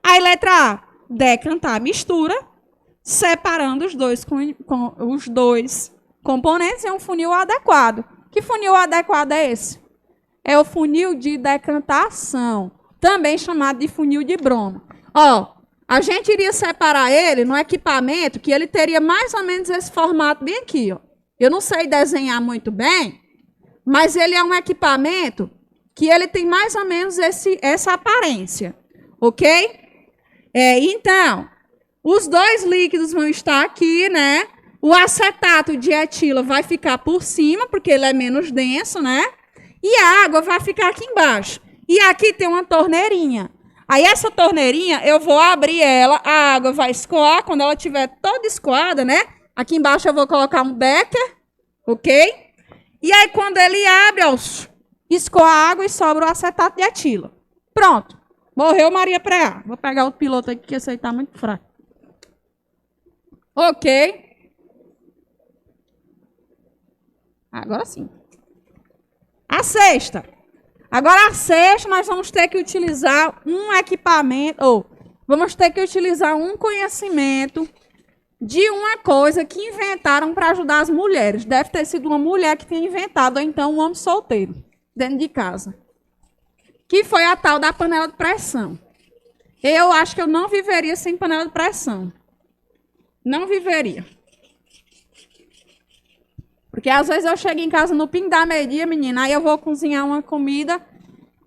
Aí, letra A, decantar a mistura, separando os dois componentes em um funil adequado. Que funil adequado é esse? É o funil de decantação, também chamado de funil de Bromo. Ó, a gente iria separar ele no equipamento que ele teria mais ou menos esse formato bem aqui, ó. Eu não sei desenhar muito bem, mas ele é um equipamento que ele tem mais ou menos essa aparência, ok? Então, os dois líquidos vão estar aqui, né? O acetato de etila vai ficar por cima, porque ele é menos denso, né? E a água vai ficar aqui embaixo. E aqui tem uma torneirinha. Aí essa torneirinha, eu vou abrir ela, a água vai escoar, quando ela estiver toda escoada, né? Aqui embaixo eu vou colocar um becker, ok? E aí quando ele abre, ó, escoa a água e sobra o acetato de etila. Pronto. Morreu Maria Preá. Vou pegar outro piloto aqui, que esse aí tá muito fraco. Ok. Agora sim. A sexta. Agora a sexta, nós vamos ter que utilizar um equipamento, ou vamos ter que utilizar um conhecimento de uma coisa que inventaram para ajudar as mulheres. Deve ter sido uma mulher que tenha inventado, ou então um homem solteiro, dentro de casa. Que foi a tal da panela de pressão. Eu acho que eu não viveria sem panela de pressão. Não viveria. Porque às vezes eu chego em casa no ping da meia-dia, menina, aí eu vou cozinhar uma comida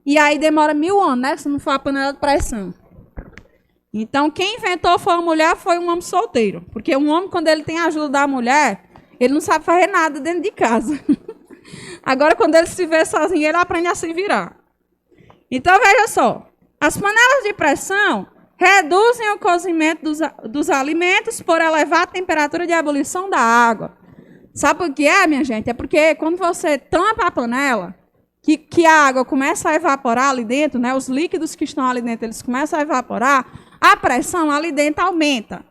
e aí demora 1000 anos, né? Se não for a panela de pressão. Então, quem inventou foi uma mulher, foi um homem solteiro. Porque um homem, quando ele tem a ajuda da mulher, ele não sabe fazer nada dentro de casa. Agora, quando ele se vê sozinho, ele aprende a se virar. Então, veja só. As panelas de pressão reduzem o cozimento dos alimentos por elevar a temperatura de ebulição da água. Sabe por que é, minha gente? É porque quando você tampa a panela, que a água começa a evaporar ali dentro, né? Os líquidos que estão ali dentro, eles começam a evaporar, a pressão ali dentro aumenta.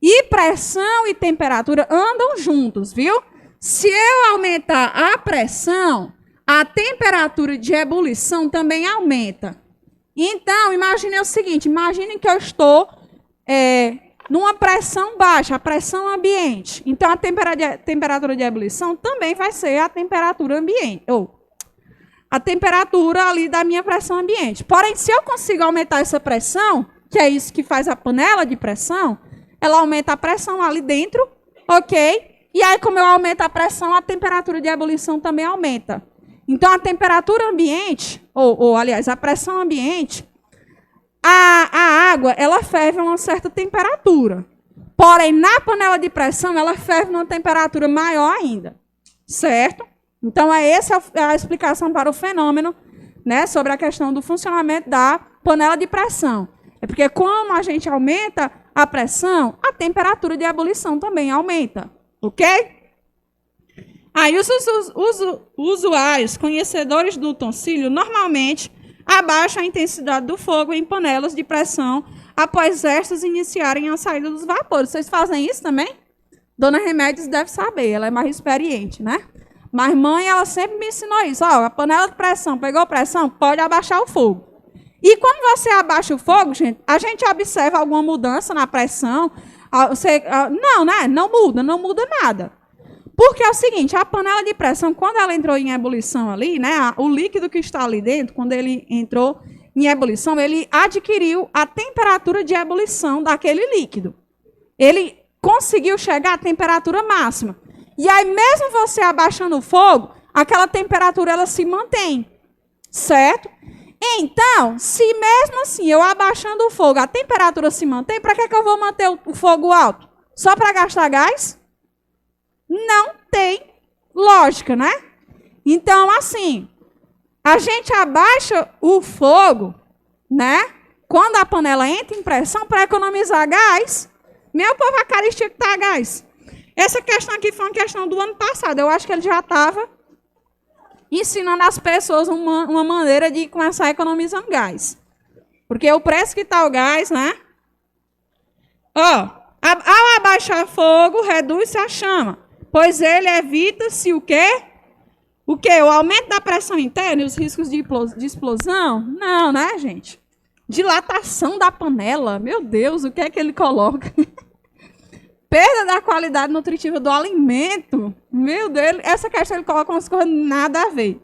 E pressão e temperatura andam juntos, viu? Se eu aumentar a pressão, a temperatura de ebulição também aumenta. Então, imagine o seguinte, imagine que eu estou numa pressão baixa, a pressão ambiente. Então, a temperatura de ebulição também vai ser a temperatura ambiente, ou a temperatura ali da minha pressão ambiente. Porém, se eu consigo aumentar essa pressão, que é isso que faz a panela de pressão, ela aumenta a pressão ali dentro, ok? E aí, como eu aumento a pressão, a temperatura de ebulição também aumenta. Então, a temperatura ambiente, aliás, a pressão ambiente, a água, ela ferve a uma certa temperatura. Porém, na panela de pressão, ela ferve numa temperatura maior ainda. Certo? Então, essa a explicação para o fenômeno, né, sobre a questão do funcionamento da panela de pressão. É porque, como a gente aumenta a pressão, a temperatura de ebulição também aumenta. Ok? Aí, os usuários conhecedores do utensílio normalmente abaixam a intensidade do fogo em panelas de pressão após estas iniciarem a saída dos vapores. Vocês fazem isso também? Dona Remédios deve saber, ela é mais experiente, né? Mas mãe, ela sempre me ensinou isso. Ó, a panela de pressão, pegou pressão, pode abaixar o fogo. E quando você abaixa o fogo, gente, a gente observa alguma mudança na pressão. Não, né? Não muda nada. Porque é o seguinte, a panela de pressão, quando ela entrou em ebulição ali, né, o líquido que está ali dentro, quando ele entrou em ebulição, ele adquiriu a temperatura de ebulição daquele líquido. Ele conseguiu chegar à temperatura máxima. E aí, mesmo você abaixando o fogo, aquela temperatura ela se mantém. Certo? Então, se mesmo assim eu abaixando o fogo, a temperatura se mantém, para que eu vou manter o fogo alto? Só para gastar gás? Não tem lógica, né? Então, assim, a gente abaixa o fogo, né? Quando a panela entra em pressão para economizar gás. Meu povo, a caristia que tá gás. Essa questão aqui foi uma questão do ano passado. Eu acho que ele já estava ensinando às pessoas uma maneira de começar economizando gás. Porque o preço que está o gás, né? Ó, ao abaixar fogo, reduz-se a chama. Pois ele evita-se o quê? O quê? O aumento da pressão interna e os riscos de explosão? Não, né, gente? Dilatação da panela. Meu Deus, o que é que ele coloca? Perda da qualidade nutritiva do alimento. Meu Deus, essa questão ele coloca umas coisas nada a ver.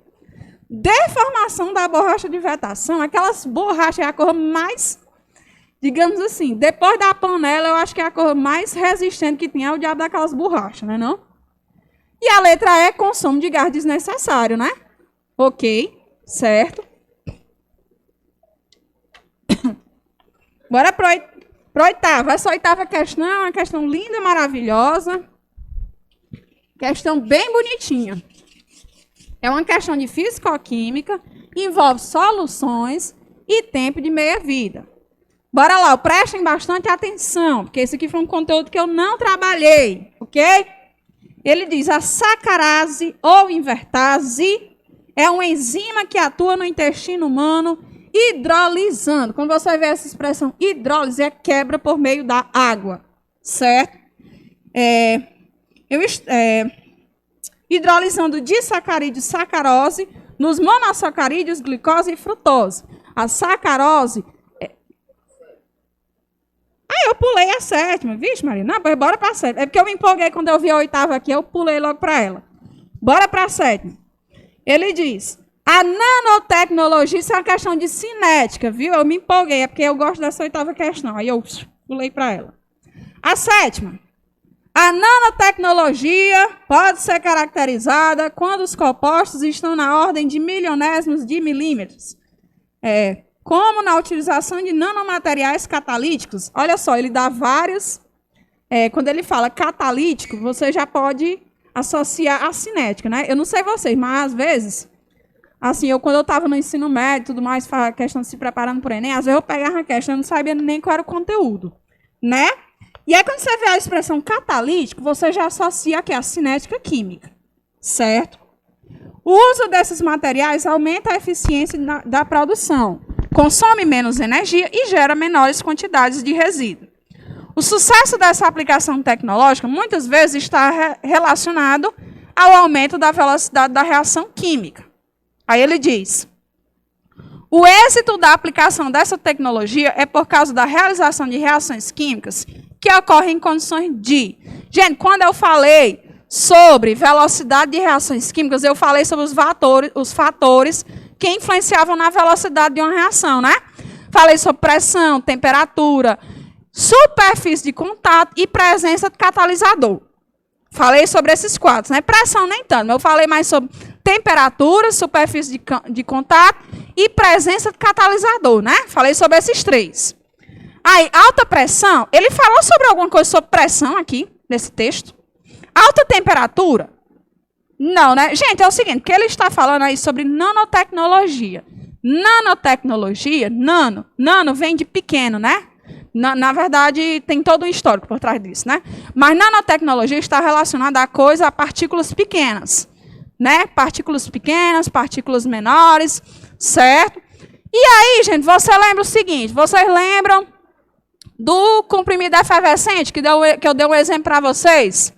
Deformação da borracha de vetação. Aquelas borrachas é a cor mais, digamos assim, depois da panela, eu acho que é a cor mais resistente que tem é o diabo daquelas borrachas, né, não? E a letra E, consumo de gás desnecessário, né? Ok, certo. Bora para oitava. Essa oitava questão é uma questão linda, maravilhosa. Questão bem bonitinha. É uma questão de físico-química, envolve soluções e tempo de meia-vida. Bora lá, prestem bastante atenção, porque esse aqui foi um conteúdo que eu não trabalhei, ok? Ele diz, a sacarase ou invertase é uma enzima que atua no intestino humano hidrolisando. Quando você vê essa expressão hidrólise, é quebra por meio da água, certo? Hidrolisando disacarídeo e sacarose nos monossacarídeos, glicose e frutose. A sacarose... eu pulei a sétima. Vixe, Maria, não, bora para a sétima. É porque eu me empolguei quando eu vi a oitava aqui, eu pulei logo para ela. Bora para a sétima. Ele diz, a nanotecnologia, isso é uma questão de cinética, viu? Eu me empolguei, é porque eu gosto dessa oitava questão. Aí eu pulei para ela. A sétima. A nanotecnologia pode ser caracterizada quando os compostos estão na ordem de milionésimos de milímetros. Como na utilização de nanomateriais catalíticos. Olha só, ele dá vários... quando ele fala catalítico, você já pode associar a cinética, né? Eu não sei vocês, mas às vezes... Assim, quando eu estava no ensino médio e tudo mais, a questão de se preparando para o Enem, às vezes eu pegava a questão e não sabia nem qual era o conteúdo, né? E aí, quando você vê a expressão catalítico, você já associa aqui a cinética química, certo? O uso desses materiais aumenta a eficiência da produção, consome menos energia e gera menores quantidades de resíduo. O sucesso dessa aplicação tecnológica muitas vezes está relacionado ao aumento da velocidade da reação química. Aí ele diz, o êxito da aplicação dessa tecnologia é por causa da realização de reações químicas que ocorrem em condições de... Gente, quando eu falei sobre velocidade de reações químicas, eu falei sobre os fatores que influenciavam na velocidade de uma reação, né? Falei sobre pressão, temperatura, superfície de contato e presença de catalisador. Falei sobre esses quatro, né? Pressão nem tanto, mas eu falei mais sobre temperatura, superfície de contato e presença de catalisador, né? Falei sobre esses três. Aí, alta pressão, ele falou sobre alguma coisa sobre pressão aqui, nesse texto? Alta temperatura? Não, né? Gente, é o seguinte, que ele está falando aí sobre nanotecnologia. Nanotecnologia, nano vem de pequeno, né? Na verdade, tem todo um histórico por trás disso, né? Mas nanotecnologia está relacionada a partículas pequenas, né? Partículas pequenas, partículas menores, certo? E aí, gente, você lembra o seguinte, vocês lembram do comprimido efervescente, que eu dei um exemplo para vocês?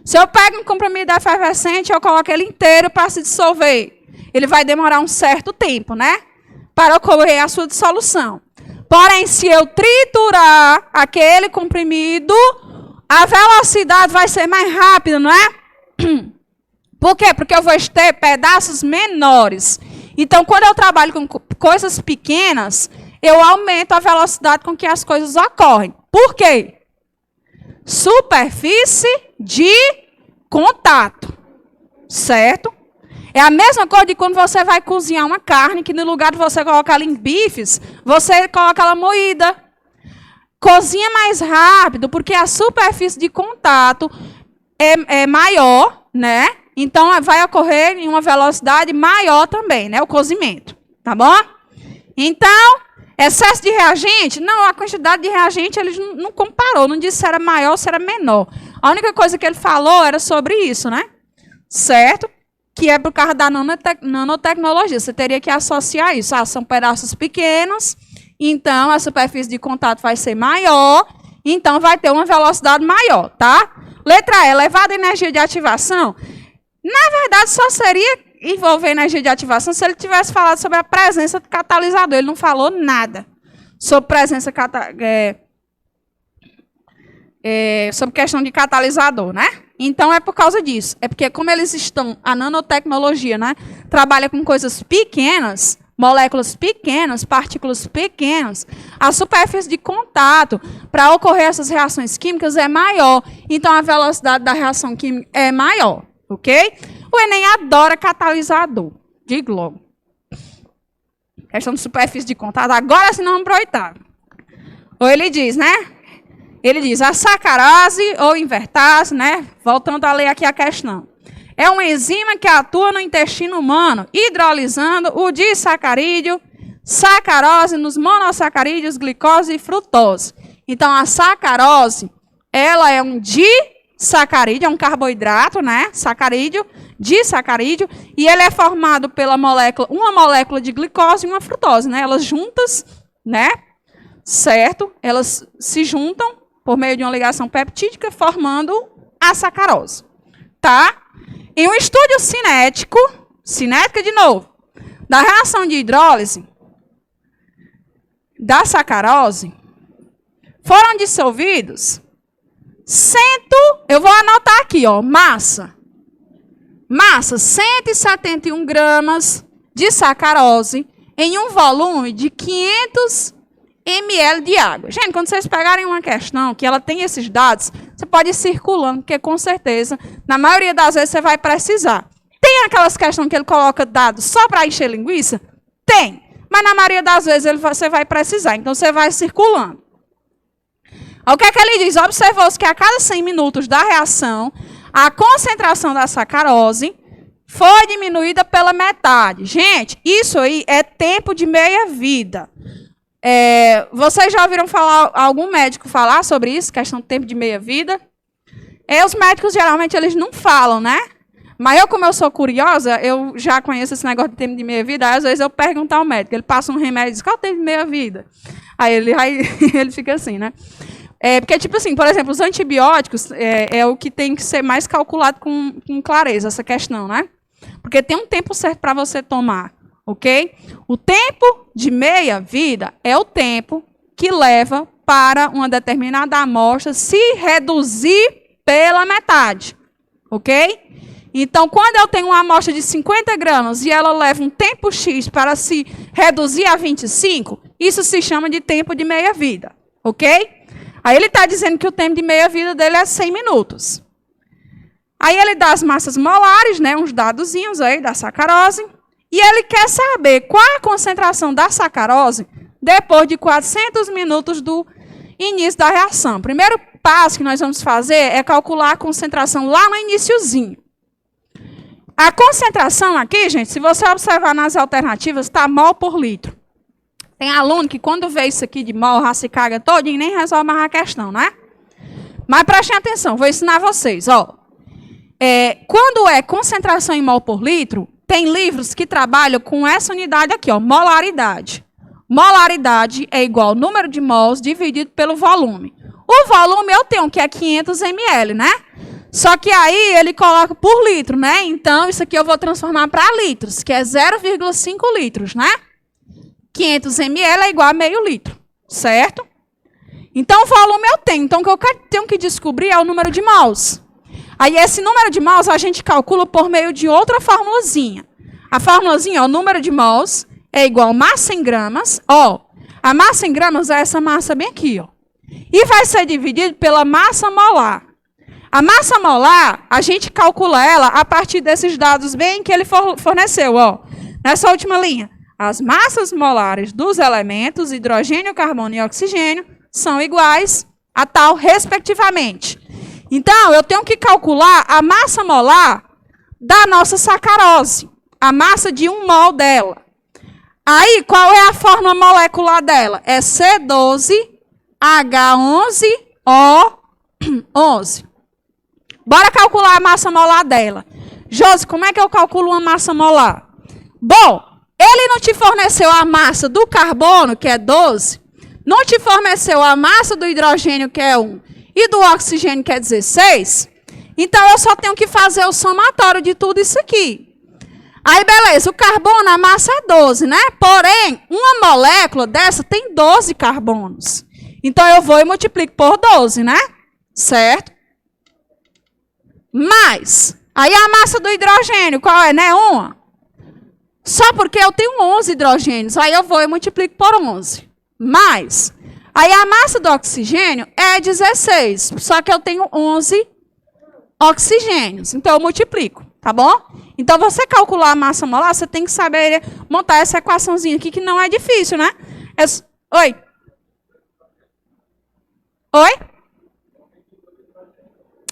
Se eu pego um comprimido efervescente, eu coloco ele inteiro para se dissolver. Ele vai demorar um certo tempo, né? Para ocorrer a sua dissolução. Porém, se eu triturar aquele comprimido, a velocidade vai ser mais rápida, não é? Por quê? Porque eu vou ter pedaços menores. Então, quando eu trabalho com coisas pequenas, eu aumento a velocidade com que as coisas ocorrem. Por quê? Superfície de contato, certo? É a mesma coisa de quando você vai cozinhar uma carne, que no lugar de você colocar ela em bifes, você coloca ela moída. Cozinha mais rápido, porque a superfície de contato é maior, né? Então, vai ocorrer em uma velocidade maior também, né? O cozimento, tá bom? Então, excesso de reagente? Não, a quantidade de reagente ele não comparou, não disse se era maior ou se era menor. A única coisa que ele falou era sobre isso, né? Certo? Que é por causa da nanotecnologia. Você teria que associar isso. São pedaços pequenos, então a superfície de contato vai ser maior, então vai ter uma velocidade maior, tá? Letra E, elevada energia de ativação. Na verdade, só seria envolver energia de ativação se ele tivesse falado sobre a presença de catalisador. Ele não falou nada sobre presença sobre questão de catalisador, né? Então, é por causa disso. É porque, como eles estão, a nanotecnologia, né, trabalha com coisas pequenas, moléculas pequenas, partículas pequenas, a superfície de contato para ocorrer essas reações químicas é maior. Então, a velocidade da reação química é maior, ok? O Enem adora catalisador. Digo logo. Questão de superfície de contato. Agora, se não, vamos para o oitavo. Ou ele diz, né? Ele diz, a sacarase ou invertase, né? Voltando a ler aqui a questão. É uma enzima que atua no intestino humano, hidrolisando o disacarídeo, sacarose nos monossacarídeos, glicose e frutose. Então, a sacarose, ela é um disacarídeo, é um carboidrato, né? Sacarídeo, disacarídeo, e ele é formado pela molécula, uma molécula de glicose e uma frutose, né? Elas juntas, né? Certo? Elas se juntam por meio de uma ligação peptídica, formando a sacarose, tá? Em um estudo cinética de novo, da reação de hidrólise da sacarose, foram dissolvidos eu vou anotar aqui, ó, massa 171 gramas de sacarose em um volume de 500 ml de água. Gente, quando vocês pegarem uma questão que ela tem esses dados, você pode ir circulando, porque com certeza, na maioria das vezes, você vai precisar. Tem aquelas questões que ele coloca dados só para encher linguiça? Tem. Mas na maioria das vezes você vai precisar. Então, você vai circulando. O que é que ele diz? Observou-se que a cada 100 minutos da reação, a concentração da sacarose foi diminuída pela metade. Gente, isso aí é tempo de meia-vida. Vocês já ouviram algum médico falar sobre isso, questão de tempo de meia-vida? Os médicos, geralmente, eles não falam, né? Mas como eu sou curiosa, eu já conheço esse negócio de tempo de meia-vida, às vezes eu pergunto ao médico, ele passa um remédio e diz, qual é o tempo de meia-vida? Aí ele fica assim, né? Porque, tipo assim, por exemplo, os antibióticos é o que tem que ser mais calculado com clareza, essa questão, né? Porque tem um tempo certo para você tomar, ok? O tempo de meia-vida é o tempo que leva para uma determinada amostra se reduzir pela metade, ok? Então, quando eu tenho uma amostra de 50 gramas e ela leva um tempo X para se reduzir a 25, isso se chama de tempo de meia-vida, ok? Aí ele está dizendo que o tempo de meia-vida dele é 100 minutos. Aí ele dá as massas molares, né, uns dadozinhos aí da sacarose, e ele quer saber qual é a concentração da sacarose depois de 400 minutos do início da reação. O primeiro passo que nós vamos fazer é calcular a concentração lá no iniciozinho. A concentração aqui, gente, se você observar nas alternativas, está mol por litro. Tem aluno que quando vê isso aqui de mol, já se caga todinho e nem resolve mais a questão, né? Mas prestem atenção, vou ensinar vocês. Ó. Quando é concentração em mol por litro, tem livros que trabalham com essa unidade aqui, ó, molaridade. Molaridade é igual ao número de mols dividido pelo volume. O volume eu tenho, que é 500 ml, né? Só que aí ele coloca por litro, né? Então, isso aqui eu vou transformar para litros, que é 0,5 litros, né? 500 ml é igual a meio litro, certo? Então, o volume eu tenho. Então, o que eu tenho que descobrir é o número de mols. Aí, esse número de mols a gente calcula por meio de outra formulazinha. A formulazinha, ó, o número de mols é igual a massa em gramas. Ó, a massa em gramas é essa massa bem aqui, ó. E vai ser dividido pela massa molar. A massa molar, a gente calcula ela a partir desses dados bem que ele forneceu, ó. Nessa última linha. As massas molares dos elementos, hidrogênio, carbono e oxigênio, são iguais a tal, respectivamente. Então, eu tenho que calcular a massa molar da nossa sacarose, a massa de 1 mol dela. Aí, qual é a fórmula molecular dela? É C12H11O11. Bora calcular a massa molar dela. Josi, como é que eu calculo uma massa molar? Bom, ele não te forneceu a massa do carbono, que é 12, não te forneceu a massa do hidrogênio, que é 1, e do oxigênio, que é 16, então eu só tenho que fazer o somatório de tudo isso aqui. Aí, beleza, o carbono, a massa é 12, né? Porém, uma molécula dessa tem 12 carbonos. Então, eu vou e multiplico por 12, né? Certo? Mas, aí a massa do hidrogênio, qual é, né? 1. Só porque eu tenho 11 hidrogênios, aí eu vou e multiplico por 11. Mais, aí a massa do oxigênio é 16, só que eu tenho 11 oxigênios. Então, eu multiplico, tá bom? Então, você calcular a massa molar, você tem que saber montar essa equaçãozinha aqui, que não é difícil, né? Oi? Oi?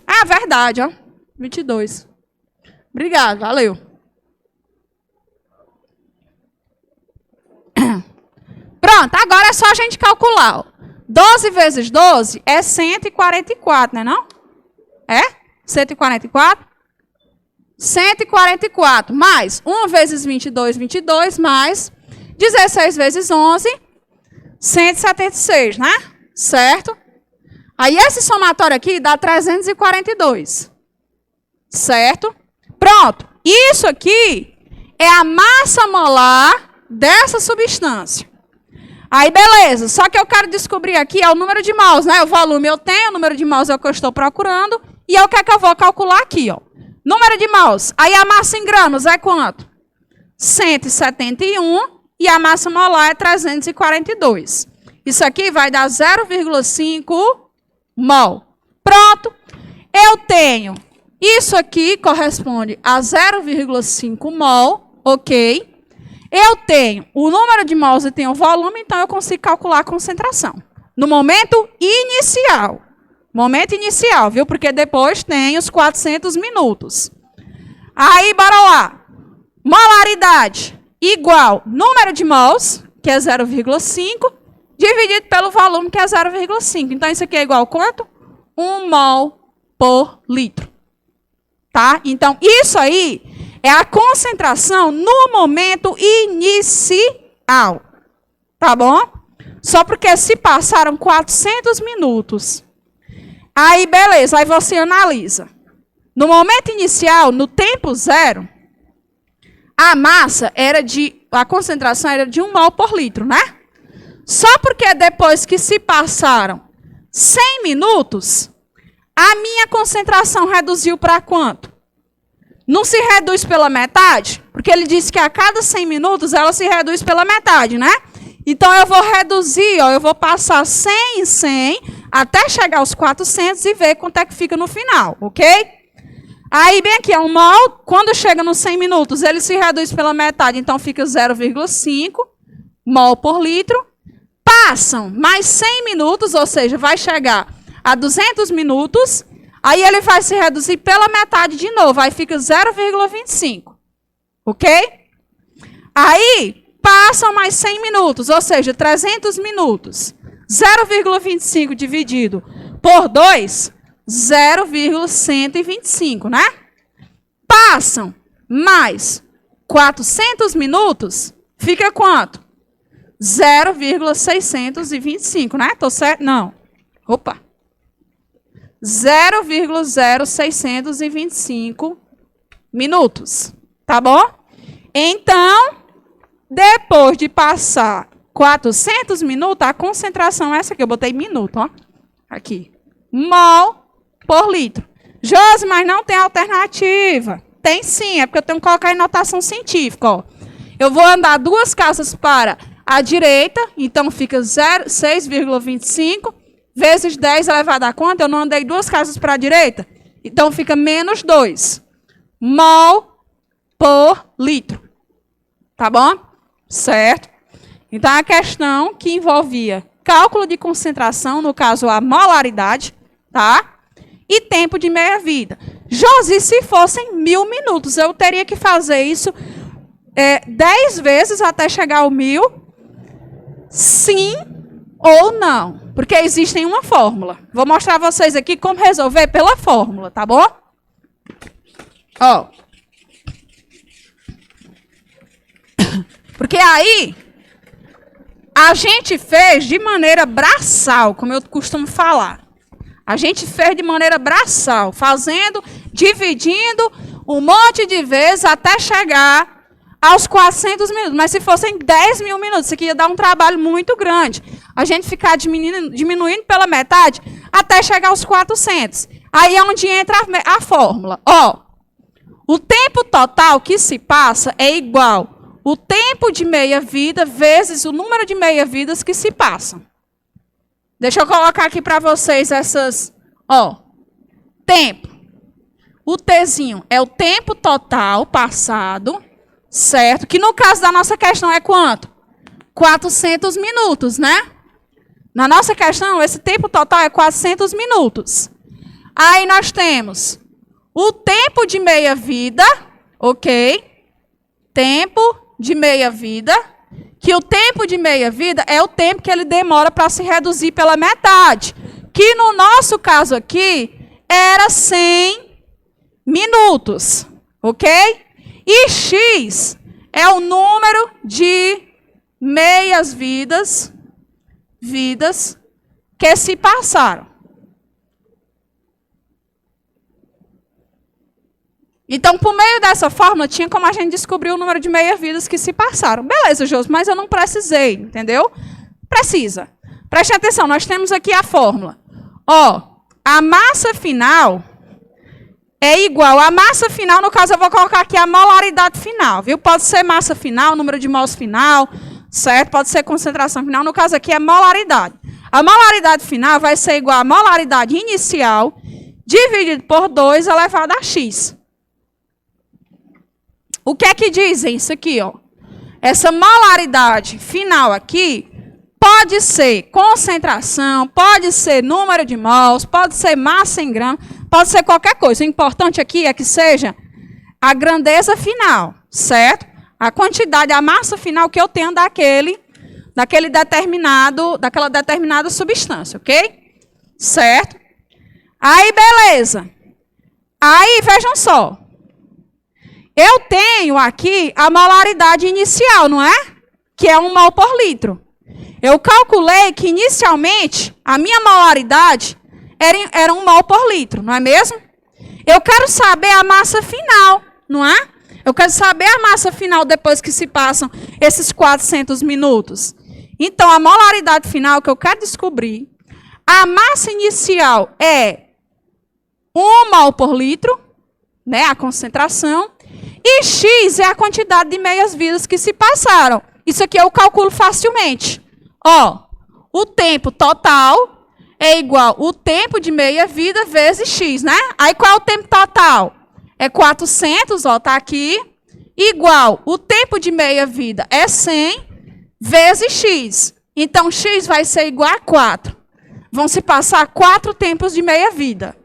Ah, verdade, ó. 22. Obrigada, valeu. Pronto, agora é só a gente calcular. Ó. 12 vezes 12 é 144, não é? É? 144? 144 mais 1 vezes 22, 22, mais 16 vezes 11, 176, né? Certo? Aí esse somatório aqui dá 342. Certo? Pronto. Isso aqui é a massa molar dessa substância. Aí, beleza. Só que eu quero descobrir aqui é o número de mols, né? O volume eu tenho, o número de mols é o que eu estou procurando. E é o que é que eu vou calcular aqui, ó. Número de mols. Aí a massa em gramas é quanto? 171. E a massa molar é 342. Isso aqui vai dar 0,5 mol. Pronto. Eu tenho... Isso aqui corresponde a 0,5 mol, ok? Eu tenho o número de mols e tenho o volume, então eu consigo calcular a concentração. No momento inicial. Momento inicial, viu? Porque depois tem os 400 minutos. Aí, bora lá. Molaridade igual número de mols, que é 0,5, dividido pelo volume, que é 0,5. Então, isso aqui é igual a quanto? 1 mol por litro. Tá? Então, isso aí é a concentração no momento inicial. Tá bom? Só porque se passaram 400 minutos. Aí, beleza. Aí você analisa. No momento inicial, no tempo zero, a massa era a concentração era de 1 mol por litro, né? Só porque depois que se passaram 100 minutos, a minha concentração reduziu para quanto? Não se reduz pela metade? Porque ele disse que a cada 100 minutos ela se reduz pela metade, né? Então eu vou reduzir, ó, eu vou passar 100 em 100 até chegar aos 400 e ver quanto é que fica no final, ok? Aí, bem aqui, é 1 mol. Quando chega nos 100 minutos, ele se reduz pela metade, então fica 0,5 mol por litro. Passam mais 100 minutos, ou seja, vai chegar a 200 minutos, aí ele vai se reduzir pela metade de novo, aí fica 0,25, ok? Aí, passam mais 100 minutos, ou seja, 300 minutos. 0,25 dividido por 2, 0,125, né? Passam mais 400 minutos, fica quanto? 0,625, né? Tô certo? Não. Opa. 0,0625 minutos. Tá bom? Então, depois de passar 400 minutos, a concentração é essa aqui. Eu botei minuto, ó. Aqui. Mol por litro. Josi, mas não tem alternativa. Tem sim, é porque eu tenho que colocar em notação científica, ó. Eu vou andar 2 casas para a direita, então fica 6,25 vezes 10 elevado a quanto? Eu não andei 2 casas para a direita, então fica menos 2 mol por litro. Tá bom? Certo? Então, a questão que envolvia cálculo de concentração, no caso a molaridade, tá? E tempo de meia-vida. Josi, se fossem 1000 minutos, eu teria que fazer isso 10 vezes até chegar ao 1000? Sim ou não? Porque existe uma fórmula. Vou mostrar a vocês aqui como resolver pela fórmula, tá bom? Ó. Porque aí, a gente fez de maneira braçal, como eu costumo falar. A gente fez de maneira braçal, fazendo, dividindo um monte de vezes até chegar aos 400 minutos. Mas se fossem 10.000 minutos, isso aqui ia dar um trabalho muito grande. A gente ficar diminuindo pela metade até chegar aos 400. Aí é onde entra a fórmula. Ó, o tempo total que se passa é igual o tempo de meia-vida vezes o número de meia-vidas que se passam. Deixa eu colocar aqui para vocês essas... Ó, tempo. O Tzinho é o tempo total passado, certo? Que no caso da nossa questão é quanto? 400 minutos, né? Na nossa questão, esse tempo total é 400 minutos. Aí nós temos o tempo de meia-vida, ok? Tempo de meia-vida, que o tempo de meia-vida é o tempo que ele demora para se reduzir pela metade, que no nosso caso aqui era 100 minutos, ok? E X é o número de meias-vidas que se passaram. Então, por meio dessa fórmula, tinha como a gente descobrir o número de meias-vidas que se passaram. Beleza, Josi, mas eu não precisei, entendeu? Precisa. Preste atenção, nós temos aqui a fórmula. Ó, a massa final é igual a massa final, no caso eu vou colocar aqui a molaridade final, viu? Pode ser massa final, número de mols final, certo? Pode ser concentração final, no caso aqui é molaridade. A molaridade final vai ser igual a molaridade inicial dividido por 2 elevado a x. O que é que dizem isso aqui, ó? Essa molaridade final aqui pode ser concentração, pode ser número de mols, pode ser massa em gramas, pode ser qualquer coisa. O importante aqui é que seja a grandeza final, certo? A quantidade, a massa final que eu tenho daquela determinada substância, ok? Certo? Aí, beleza. Aí, vejam só. Eu tenho aqui a molaridade inicial, não é? Que é 1 mol por litro. Eu calculei que, inicialmente, a minha molaridade era 1 mol por litro, não é mesmo? Eu quero saber a massa final, não é? Eu quero saber a massa final depois que se passam esses 400 minutos. Então, a molaridade final que eu quero descobrir, a massa inicial é 1 mol por litro, né, a concentração, e X é a quantidade de meias-vidas que se passaram. Isso aqui eu calculo facilmente. Ó, o tempo total é igual o tempo de meia-vida vezes X, né? Aí qual é o tempo total? É 400, ó, tá aqui, igual o tempo de meia-vida é 100 vezes X. Então, X vai ser igual a 4. Vão se passar 4 tempos de meia-vida.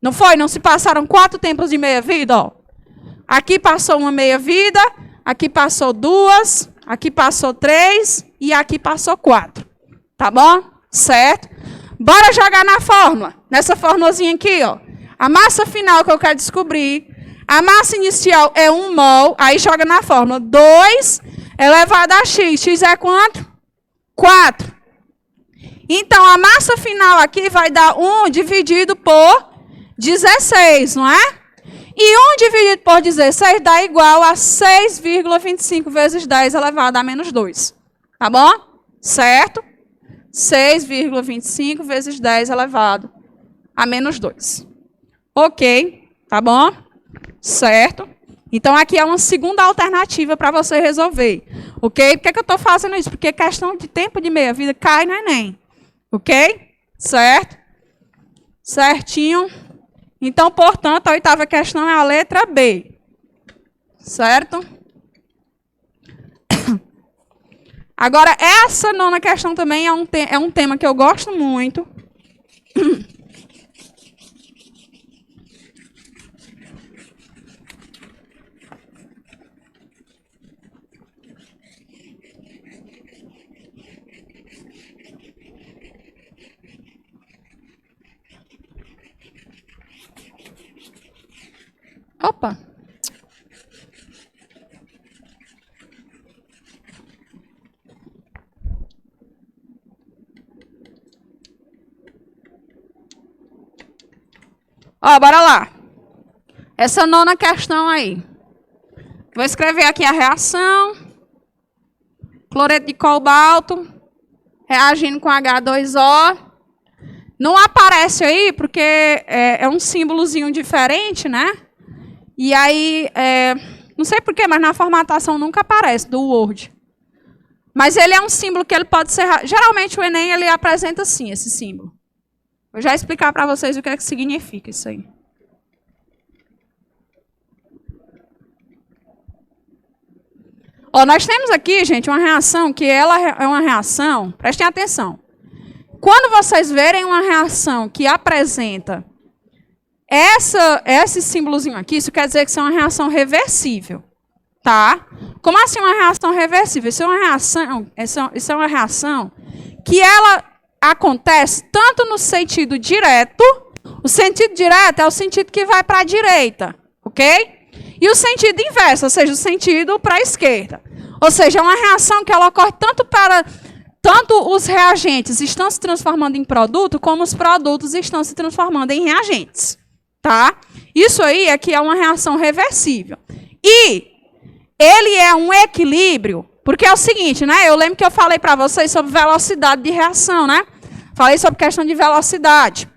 Não foi? Não se passaram 4 tempos de meia-vida, ó. Aqui passou uma meia-vida, aqui passou 2, aqui passou 3 e aqui passou 4. Tá bom? Certo? Bora jogar na fórmula. Nessa formulazinha aqui, ó. A massa final que eu quero descobrir, a massa inicial é 1 mol, aí joga na fórmula. 2 elevado a x. X é quanto? 4. Então, a massa final aqui vai dar 1 dividido por 16, não é? E 1 dividido por 16 dá igual a 6,25 vezes 10 elevado a menos 2. Tá bom? Certo? 6,25 vezes 10 elevado a menos 2. Ok. Tá bom? Certo? Então, aqui é uma segunda alternativa para você resolver. Ok? Por que eu estou fazendo isso? Porque questão de tempo de meia-vida cai no Enem. Ok? Certo? Certinho. Então, portanto, a 8ª questão é a letra B. Certo? Agora, essa 9ª questão também é um tema que eu gosto muito. Opa! Ó, bora lá. Essa 9ª questão aí. Vou escrever aqui a reação. Cloreto de cobalto reagindo com H2O. Não aparece aí porque é um símbolozinho diferente, né? E aí, não sei porquê, mas na formatação nunca aparece do Word. Mas ele é um símbolo que ele pode ser... Geralmente o Enem ele apresenta assim, esse símbolo. Vou já explicar para vocês o que é que significa isso aí. Ó, nós temos aqui, gente, uma reação que ela é uma reação... Prestem atenção. Quando vocês verem uma reação que apresenta esse símbolozinho aqui, isso quer dizer que isso é uma reação reversível. tá? Como assim uma reação reversível? Isso é uma reação que ela acontece tanto no sentido direto, o sentido direto é o sentido que vai para a direita, ok? E o sentido inverso, ou seja, o sentido para a esquerda. Ou seja, é uma reação que ela ocorre tanto os reagentes estão se transformando em produto, como os produtos estão se transformando em reagentes, tá? Isso aí é que é uma reação reversível. E ele é um equilíbrio, porque é o seguinte, né? Eu lembro que eu falei para vocês sobre velocidade de reação, né? Falei sobre questão de velocidade.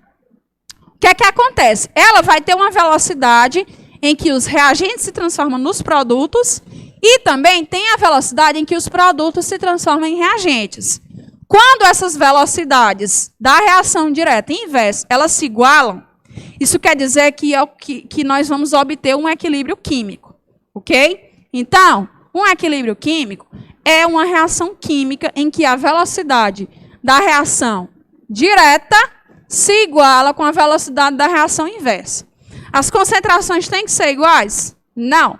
O que é que acontece? Ela vai ter uma velocidade em que os reagentes se transformam nos produtos e também tem a velocidade em que os produtos se transformam em reagentes. Quando essas velocidades da reação direta e inversa, elas se igualam, isso quer dizer que nós vamos obter um equilíbrio químico, ok? Então, um equilíbrio químico é uma reação química em que a velocidade da reação direta se iguala com a velocidade da reação inversa. As concentrações têm que ser iguais? Não.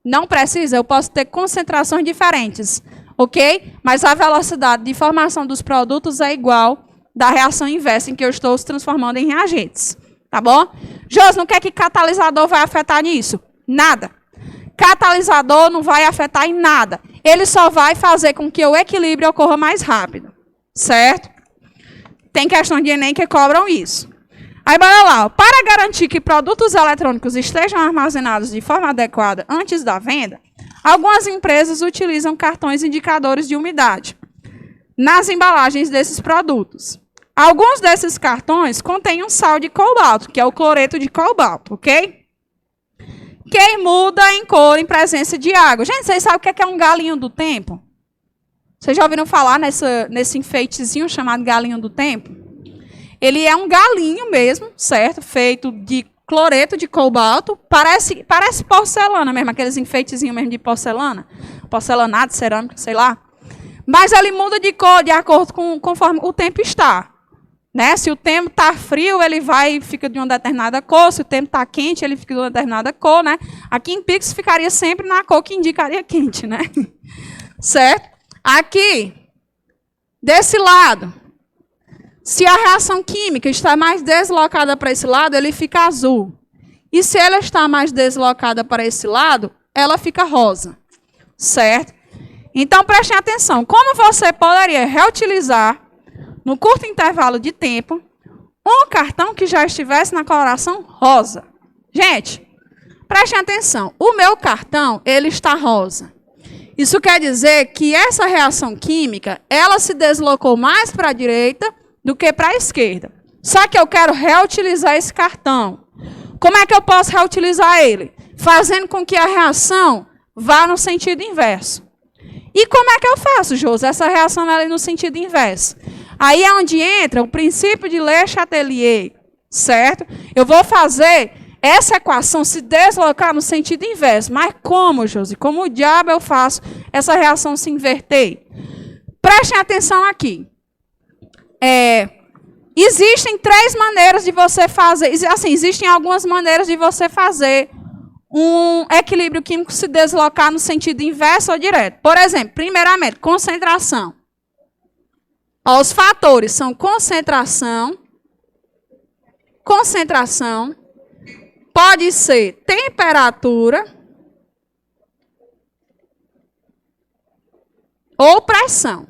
Não precisa. Eu posso ter concentrações diferentes, ok? Mas a velocidade de formação dos produtos é igual da reação inversa em que eu estou se transformando em reagentes. Tá bom? Josi, não quer que catalisador vai afetar nisso? Nada. Catalisador não vai afetar em nada. Ele só vai fazer com que o equilíbrio ocorra mais rápido. Certo? Tem questões de Enem que cobram isso. Aí, bora lá. Para garantir que produtos eletrônicos estejam armazenados de forma adequada antes da venda, algumas empresas utilizam cartões indicadores de umidade nas embalagens desses produtos. Alguns desses cartões contêm um sal de cobalto, que é o cloreto de cobalto, ok? Que muda em cor em presença de água. Gente, vocês sabem o que é um galinho do tempo? Vocês já ouviram falar nesse enfeitezinho chamado galinho do tempo? Ele é um galinho mesmo, certo? Feito de cloreto de cobalto. Parece porcelana mesmo, aqueles enfeitezinhos mesmo de porcelana. Porcelanato, cerâmica, sei lá. Mas ele muda de cor de acordo conforme o tempo está. Né? Se o tempo está frio, ele fica de uma determinada cor. Se o tempo está quente, ele fica de uma determinada cor. Né? Aqui em Pix ficaria sempre na cor que indicaria quente. Né? Certo? Aqui, desse lado, se a reação química está mais deslocada para esse lado, ele fica azul. E se ela está mais deslocada para esse lado, ela fica rosa. Certo? Então, prestem atenção. Como você poderia reutilizar, no curto intervalo de tempo, um cartão que já estivesse na coloração rosa? Gente, prestem atenção. O meu cartão, ele está rosa. Isso quer dizer que essa reação química, ela se deslocou mais para a direita do que para a esquerda. Só que eu quero reutilizar esse cartão. Como é que eu posso reutilizar ele? Fazendo com que a reação vá no sentido inverso. E como é que eu faço, Josi, essa reação ela é no sentido inverso? Aí é onde entra o princípio de Le Chatelier, certo? Eu vou fazer essa equação se deslocar no sentido inverso. Mas como, Josi? Como o diabo eu faço essa reação se inverter? Prestem atenção aqui. Existem três maneiras de você fazer. Assim, existem algumas maneiras de você fazer um equilíbrio químico se deslocar no sentido inverso ou direto. Por exemplo, primeiramente, concentração. Os fatores são concentração, pode ser temperatura ou pressão.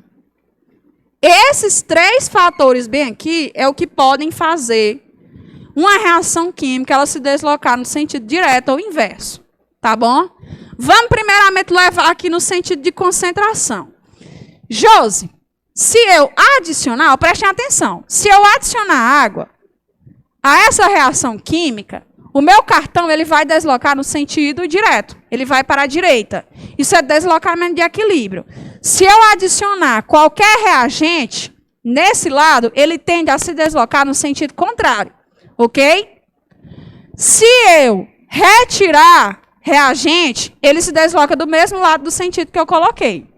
Esses três fatores bem aqui é o que podem fazer uma reação química ela se deslocar no sentido direto ou inverso. Tá bom? Vamos primeiramente levar aqui no sentido de concentração. Josi, se eu adicionar, prestem atenção, se eu adicionar água a essa reação química, o meu cartão ele vai deslocar no sentido direto, ele vai para a direita. Isso é deslocamento de equilíbrio. Se eu adicionar qualquer reagente nesse lado, ele tende a se deslocar no sentido contrário, ok? Se eu retirar reagente, ele se desloca do mesmo lado do sentido que eu coloquei.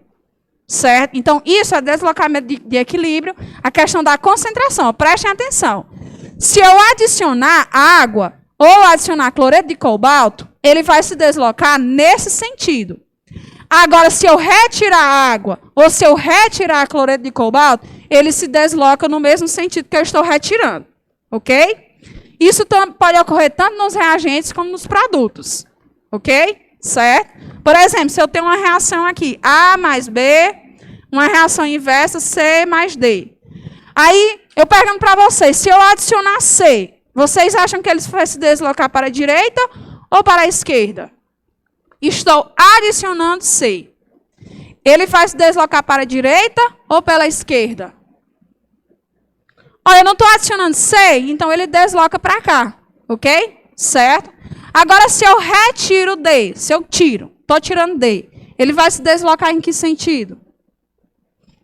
Certo? Então, isso é deslocamento de equilíbrio. A questão da concentração, prestem atenção. Se eu adicionar água ou adicionar cloreto de cobalto, ele vai se deslocar nesse sentido. Agora, se eu retirar a água, ou se eu retirar cloreto de cobalto, ele se desloca no mesmo sentido que eu estou retirando. Ok? Isso pode ocorrer tanto nos reagentes como nos produtos. Ok? Certo? Por exemplo, se eu tenho uma reação aqui, A mais B, uma reação inversa, C mais D. Aí, eu pergunto para vocês, se eu adicionar C, vocês acham que ele vai se deslocar para a direita ou para a esquerda? Estou adicionando C. Ele vai se deslocar para a direita ou pela esquerda? Olha, eu não estou adicionando C, então ele desloca para cá. Ok? Certo? Agora, se eu retiro D, se eu tiro, estou tirando D, ele vai se deslocar em que sentido?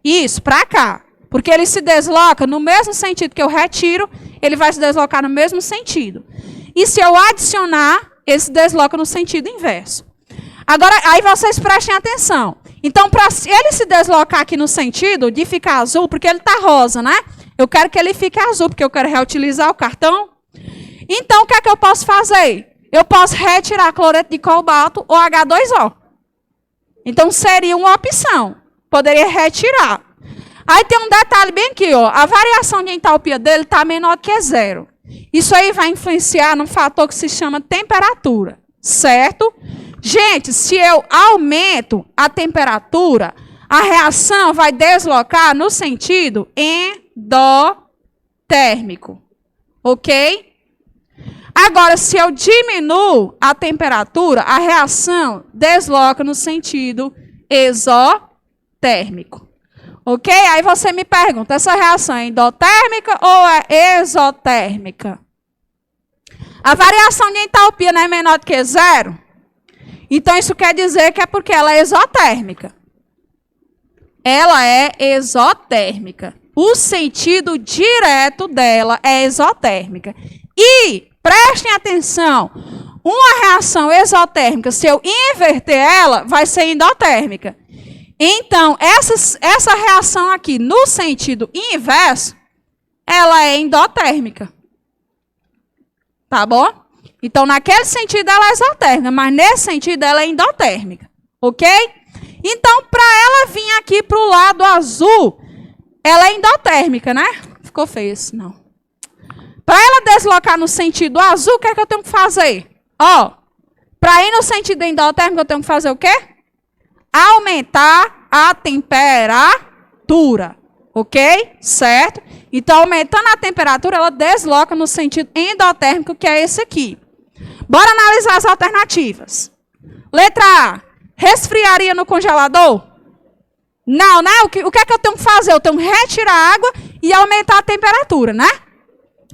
Isso, para cá. Porque ele se desloca no mesmo sentido que eu retiro, ele vai se deslocar no mesmo sentido. E se eu adicionar, ele se desloca no sentido inverso. Agora, aí vocês prestem atenção. Então, para ele se deslocar aqui no sentido de ficar azul, porque ele está rosa, né? Eu quero que ele fique azul, porque eu quero reutilizar o cartão. Então, o que é que eu posso fazer? Eu posso retirar cloreto de cobalto ou H2O. Então, seria uma opção. Poderia retirar. Aí tem um detalhe bem aqui, ó. A variação de entalpia dele está menor que 0. Isso aí vai influenciar num fator que se chama temperatura, certo? Gente, se eu aumento a temperatura, a reação vai deslocar no sentido endotérmico, ok? Agora, se eu diminuo a temperatura, a reação desloca no sentido exotérmico. Ok? Aí você me pergunta, essa reação é endotérmica ou é exotérmica? A variação de entalpia não é menor do que 0? Então, isso quer dizer que é porque ela é exotérmica. Ela é exotérmica. O sentido direto dela é exotérmica. E, prestem atenção, uma reação exotérmica, se eu inverter ela, vai ser endotérmica. Então, essa reação aqui, no sentido inverso, ela é endotérmica. Tá bom? Então, naquele sentido, ela é exotérmica, mas nesse sentido, ela é endotérmica. Ok? Então, para ela vir aqui para o lado azul, ela é endotérmica, né? Ficou feio esse, não. Para ela deslocar no sentido azul, o que é que eu tenho que fazer? Ó, para ir no sentido endotérmico, eu tenho que fazer o quê? Aumentar a temperatura, ok? Certo? Então, aumentando a temperatura, ela desloca no sentido endotérmico, que é esse aqui. Bora analisar as alternativas. Letra A, resfriaria no congelador? Não, né? O que é que eu tenho que fazer? Eu tenho que retirar a água e aumentar a temperatura, né?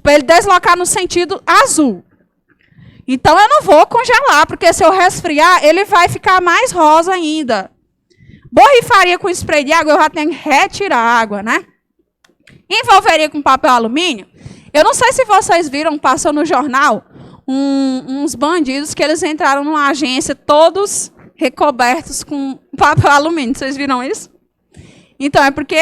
Para ele deslocar no sentido azul. Então, eu não vou congelar, porque se eu resfriar, ele vai ficar mais rosa ainda. Borrifaria com spray de água, eu já tenho que retirar a água, né? Envolveria com papel alumínio. Eu não sei se vocês viram, passou no jornal, uns bandidos que eles entraram numa agência todos recobertos com papel alumínio. Vocês viram isso? Então, é porque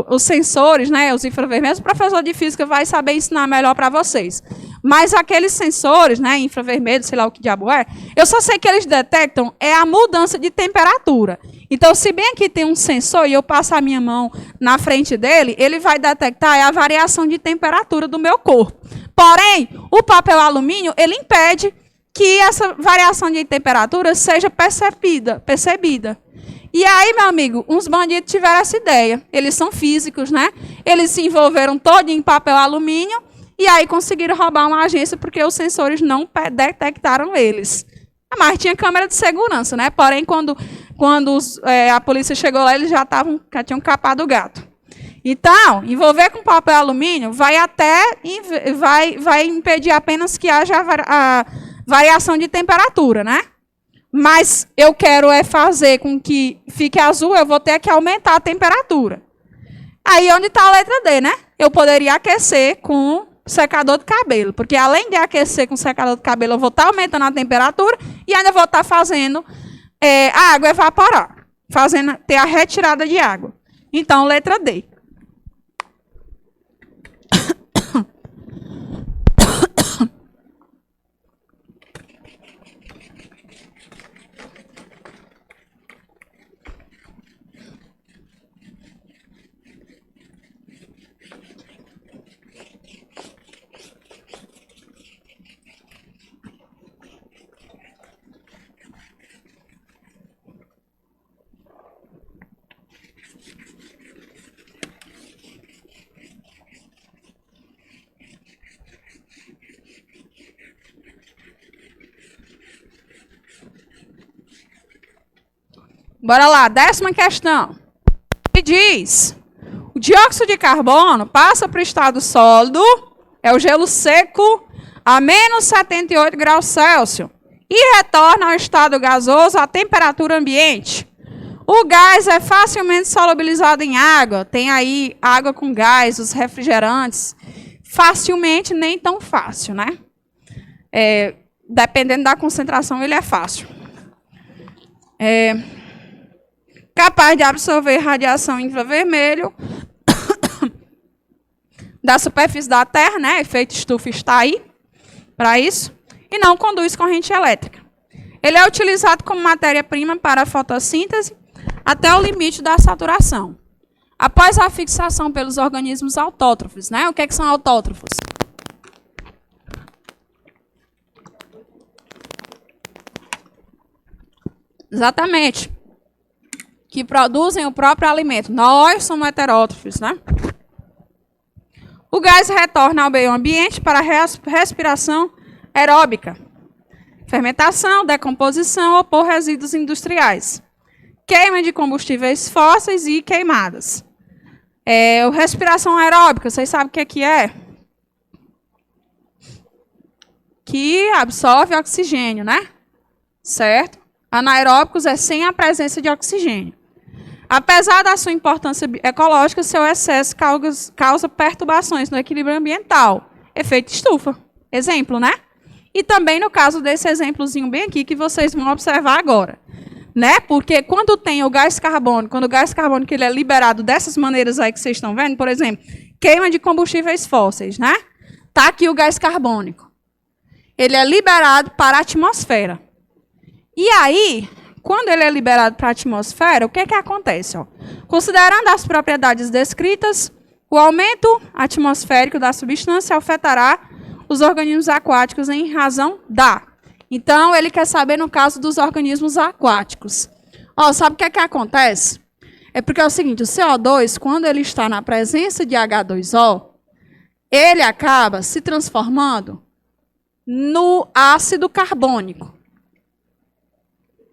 os sensores, né, os infravermelhos, o professor de física vai saber ensinar melhor para vocês. Mas aqueles sensores, né, infravermelhos, sei lá o que diabo é, eu só sei que eles detectam a mudança de temperatura. Então, se bem aqui tem um sensor e eu passo a minha mão na frente dele, ele vai detectar a variação de temperatura do meu corpo. Porém, o papel alumínio, ele impede que essa variação de temperatura seja percebida. E aí, meu amigo, uns bandidos tiveram essa ideia. Eles são físicos, né? Eles se envolveram todo em papel alumínio e aí conseguiram roubar uma agência porque os sensores não detectaram eles. Mas tinha câmera de segurança, né? Porém, quando a polícia chegou lá, eles já tinham capado o gato. Então, envolver com papel alumínio vai impedir apenas que haja a variação de temperatura, né? Mas eu quero fazer com que fique azul, eu vou ter que aumentar a temperatura. Aí onde está a letra D, né? Eu poderia aquecer com secador de cabelo, porque além de aquecer com secador de cabelo, eu vou estar aumentando a temperatura e ainda vou estar fazendo a água evaporar, ter a retirada de água. Então, letra D. Bora lá, 10ª questão. E diz, o dióxido de carbono passa para o estado sólido, é o gelo seco, a menos 78 graus Celsius, e retorna ao estado gasoso à temperatura ambiente. O gás é facilmente solubilizado em água, tem aí água com gás, os refrigerantes, facilmente, nem tão fácil, né? Dependendo da concentração, ele é fácil. Capaz de absorver radiação infravermelho da superfície da Terra, né? Efeito estufa está aí para isso. E não conduz corrente elétrica. Ele é utilizado como matéria-prima para a fotossíntese até o limite da saturação. Após a fixação pelos organismos autótrofos, né? O que são autótrofos? Exatamente. Que produzem o próprio alimento. Nós somos heterótrofos, né? O gás retorna ao meio ambiente para respiração aeróbica, fermentação, decomposição ou por resíduos industriais, queima de combustíveis fósseis e queimadas. Respiração aeróbica, vocês sabem o que é? Que absorve oxigênio, né? Certo? Anaeróbicos é sem a presença de oxigênio. Apesar da sua importância ecológica, seu excesso causa perturbações no equilíbrio ambiental. Efeito estufa. Exemplo, né? E também no caso desse exemplozinho bem aqui que vocês vão observar agora. Né? Porque quando tem o gás carbônico, quando o gás carbônico ele é liberado dessas maneiras aí que vocês estão vendo, por exemplo, queima de combustíveis fósseis, né? Tá aqui o gás carbônico. Ele é liberado para a atmosfera. E aí, quando ele é liberado para a atmosfera, o que acontece? Ó? Considerando as propriedades descritas, o aumento atmosférico da substância afetará os organismos aquáticos em razão da. Então, ele quer saber no caso dos organismos aquáticos. Ó, sabe o que acontece? É porque é o seguinte, o CO2, quando ele está na presença de H2O, ele acaba se transformando no ácido carbônico.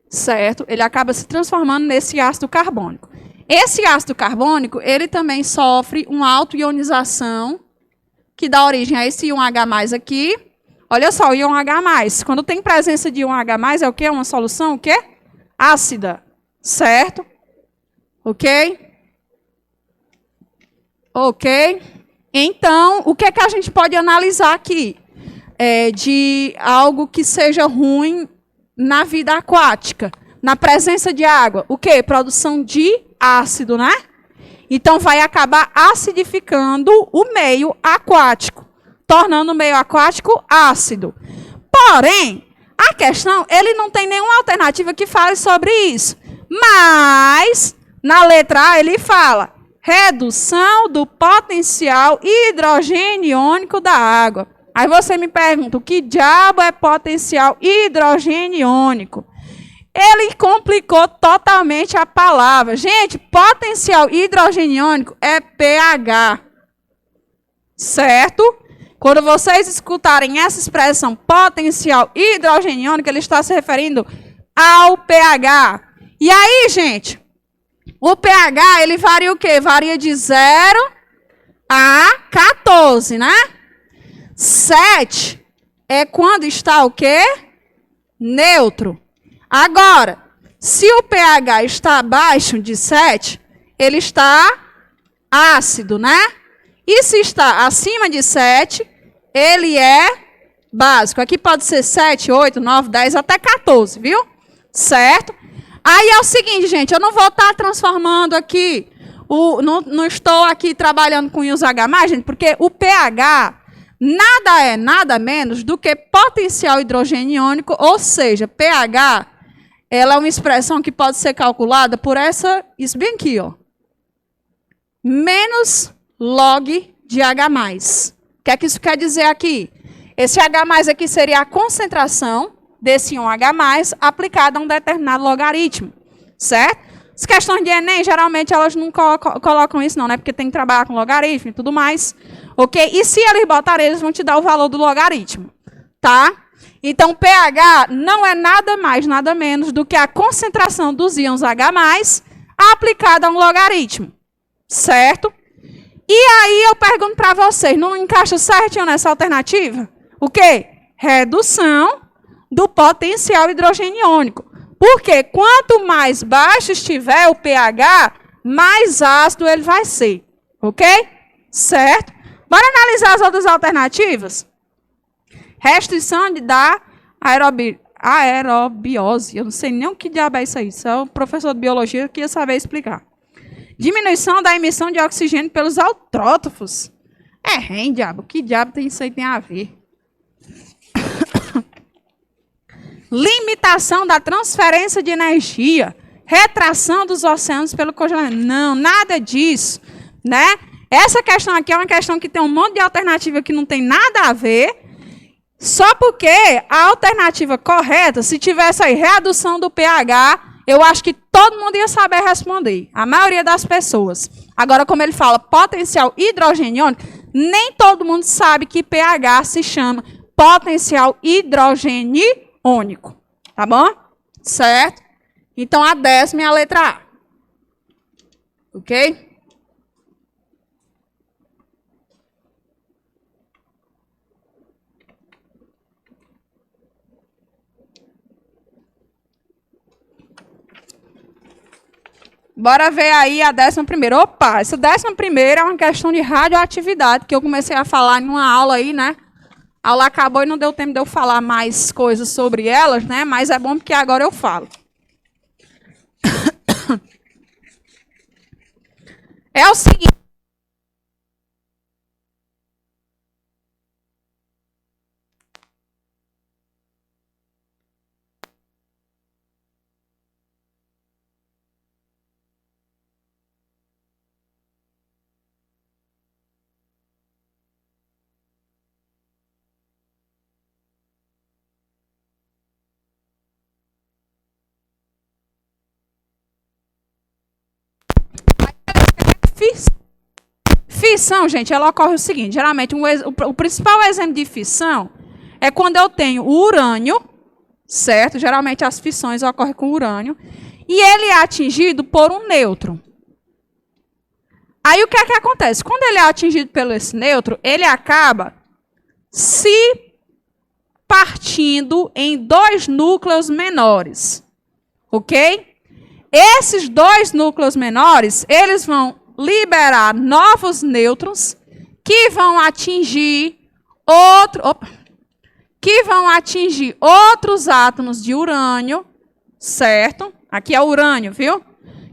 Certo? Ele acaba se transformando nesse ácido carbônico. Esse ácido carbônico, ele também sofre uma autoionização que dá origem a esse íon H+ aqui. Olha só, o íon H+. Quando tem presença de íon H+, é o quê? Uma solução o quê? Ácida. Certo? Ok? Ok? Então, o que a gente pode analisar aqui? De algo que seja ruim na vida aquática, na presença de água. O quê? Produção de ácido, né? Então, vai acabar acidificando o meio aquático, tornando o meio aquático ácido. Porém, a questão, ele não tem nenhuma alternativa que fale sobre isso. Mas, na letra A, ele fala redução do potencial hidrogeniônico da água. Aí você me pergunta, o que diabo é potencial hidrogeniônico? Ele complicou totalmente a palavra. Gente, potencial hidrogeniônico é pH. Certo? Quando vocês escutarem essa expressão potencial hidrogeniônico, ele está se referindo ao pH. E aí, gente, o pH, ele varia o quê? Varia de 0 a 14, né? 7 é quando está o quê? Neutro. Agora, se o pH está abaixo de 7, ele está ácido, né? E se está acima de 7, ele é básico. Aqui pode ser 7, 8, 9, 10, até 14, viu? Certo? Aí é o seguinte, gente, eu não vou estar transformando aqui, não estou aqui trabalhando com íons H+, gente, porque o pH nada menos do que potencial hidrogeniônico, ou seja, pH, ela é uma expressão que pode ser calculada por isso bem aqui, ó. Menos log de H+. O que é que isso quer dizer aqui? Esse H+ aqui seria a concentração desse íon H+, aplicada a um determinado logaritmo, certo? As questões de Enem, geralmente, elas não colocam isso não, né? Porque tem que trabalhar com logaritmo e tudo mais. Ok? E se eles botarem, eles vão te dar o valor do logaritmo. Tá? Então, pH não é nada mais, nada menos do que a concentração dos íons H+, aplicada a um logaritmo. Certo? E aí eu pergunto para vocês, não encaixa certinho nessa alternativa? O quê? Redução do potencial hidrogeniônico. Porque quanto mais baixo estiver o pH, mais ácido ele vai ser. Ok? Certo? Bora analisar as outras alternativas? Restrição da aerobiose. Eu não sei nem o que diabo é isso aí. Só o professor de biologia que ia saber explicar. Diminuição da emissão de oxigênio pelos autrótrofos. Diabo. Que diabo isso aí tem a ver? Limitação da transferência de energia. Retração dos oceanos pelo congelamento. Não, nada disso. Né? Essa questão aqui é uma questão que tem um monte de alternativa que não tem nada a ver. Só porque a alternativa correta, se tivesse aí redução do pH, eu acho que todo mundo ia saber responder. A maioria das pessoas. Agora, como ele fala potencial hidrogeniônico, nem todo mundo sabe que pH se chama potencial hidrogeniônico. Tá bom? Certo? Então, a 10ª é a letra A. Ok? Bora ver aí a 11ª. Opa, essa 11ª é uma questão de radioatividade, que eu comecei a falar em uma aula aí, né? A aula acabou e não deu tempo de eu falar mais coisas sobre elas, né? Mas é bom porque agora eu falo. É o seguinte. Fissão, gente, ela ocorre o seguinte, geralmente o principal exemplo de fissão é quando eu tenho o urânio, certo? Geralmente as fissões ocorrem com urânio, e ele é atingido por um nêutron. Aí o que é que acontece? Quando ele é atingido pelo esse nêutron, ele acaba se partindo em 2 núcleos menores, ok? Esses 2 núcleos menores, eles vão liberar novos nêutrons que vão atingir outros átomos de urânio, certo? Aqui é o urânio, viu?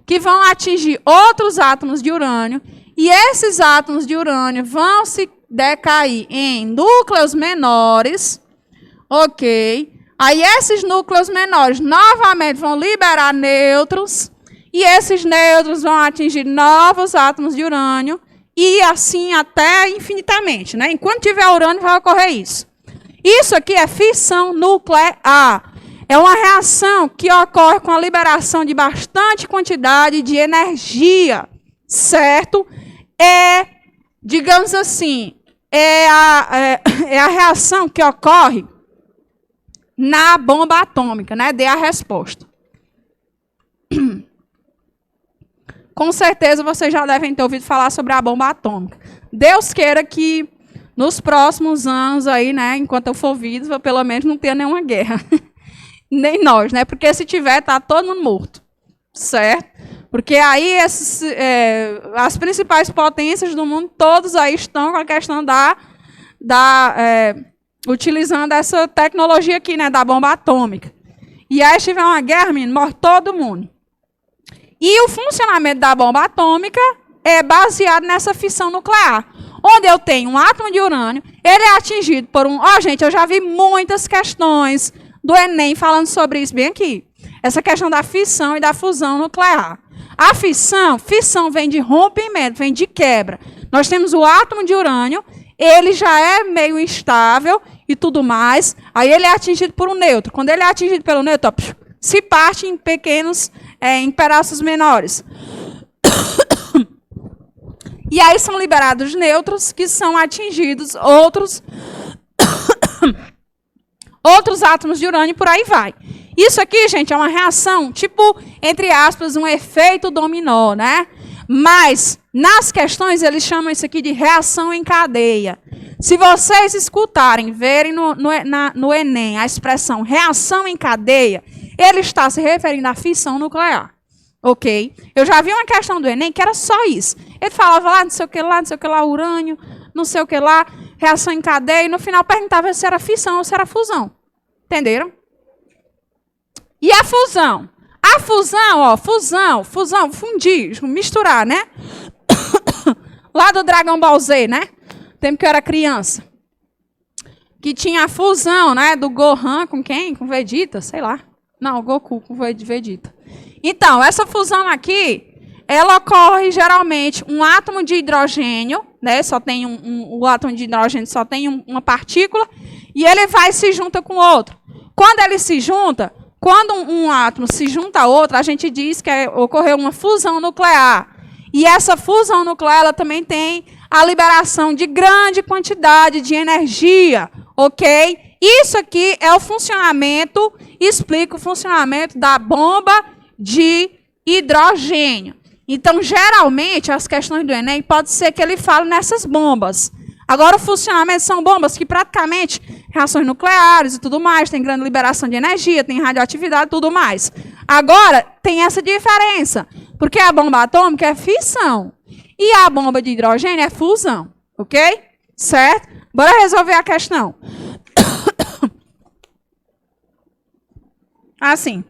Que vão atingir outros átomos de urânio, e esses átomos de urânio vão se decair em núcleos menores, ok? Aí esses núcleos menores novamente vão liberar nêutrons, e esses nêutrons vão atingir novos átomos de urânio, e assim até infinitamente, né? Enquanto tiver urânio, vai ocorrer isso. Isso aqui é fissão nuclear. É uma reação que ocorre com a liberação de bastante quantidade de energia, certo? Digamos assim, é a reação que ocorre na bomba atômica, né? Dê a resposta. Com certeza vocês já devem ter ouvido falar sobre a bomba atômica. Deus queira que nos próximos anos aí, né, enquanto eu for viva, pelo menos não tenha nenhuma guerra. Nem nós, né? Porque se tiver, tá todo mundo morto. Certo? Porque aí as principais potências do mundo, todos aí estão com a questão utilizando essa tecnologia aqui, né, da bomba atômica. E aí, se tiver uma guerra, menino, morre todo mundo. E o funcionamento da bomba atômica é baseado nessa fissão nuclear, onde eu tenho um átomo de urânio, ele é atingido por um... gente, eu já vi muitas questões do Enem falando sobre isso bem aqui. Essa questão da fissão e da fusão nuclear. A fissão vem de rompimento, vem de quebra. Nós temos o átomo de urânio, ele já é meio instável e tudo mais, aí ele é atingido por um nêutron. Quando ele é atingido pelo nêutron, se parte em pequenos, em pedaços menores. E aí são liberados nêutrons que são atingidos outros átomos de urânio e por aí vai. Isso aqui, gente, é uma reação, tipo, entre aspas, um efeito dominó, né? Mas, nas questões, eles chamam isso aqui de reação em cadeia. Se vocês escutarem, verem no Enem a expressão reação em cadeia, ele está se referindo à fissão nuclear. Ok? Eu já vi uma questão do Enem que era só isso. Ele falava lá, não sei o que lá, não sei o que lá, urânio, não sei o que lá, reação em cadeia, e no final perguntava se era fissão ou se era fusão. Entenderam? E a fusão? A fusão, ó, fusão, fundir, misturar, né? Lá do Dragon Ball Z, né? Tempo que eu era criança. Que tinha a fusão, né? Do Gohan com quem? Com Vegeta, sei lá. Não, Goku com Vegeta. Então, essa fusão aqui, ela ocorre geralmente um átomo de hidrogênio, né? Só tem o átomo de hidrogênio só tem uma partícula, e ele vai e se junta com outro. Quando ele se junta, quando um átomo se junta a outro, a gente diz que ocorreu uma fusão nuclear. E essa fusão nuclear ela também tem a liberação de grande quantidade de energia, ok? Isso aqui é o funcionamento, explica o funcionamento da bomba de hidrogênio. Então, geralmente, as questões do Enem pode ser que ele fale nessas bombas. Agora, o funcionamento são bombas que praticamente, reações nucleares e tudo mais, tem grande liberação de energia, tem radioatividade e tudo mais. Agora, tem essa diferença, porque a bomba atômica é fissão e a bomba de hidrogênio é fusão, ok? Certo? Bora resolver a questão. Assim,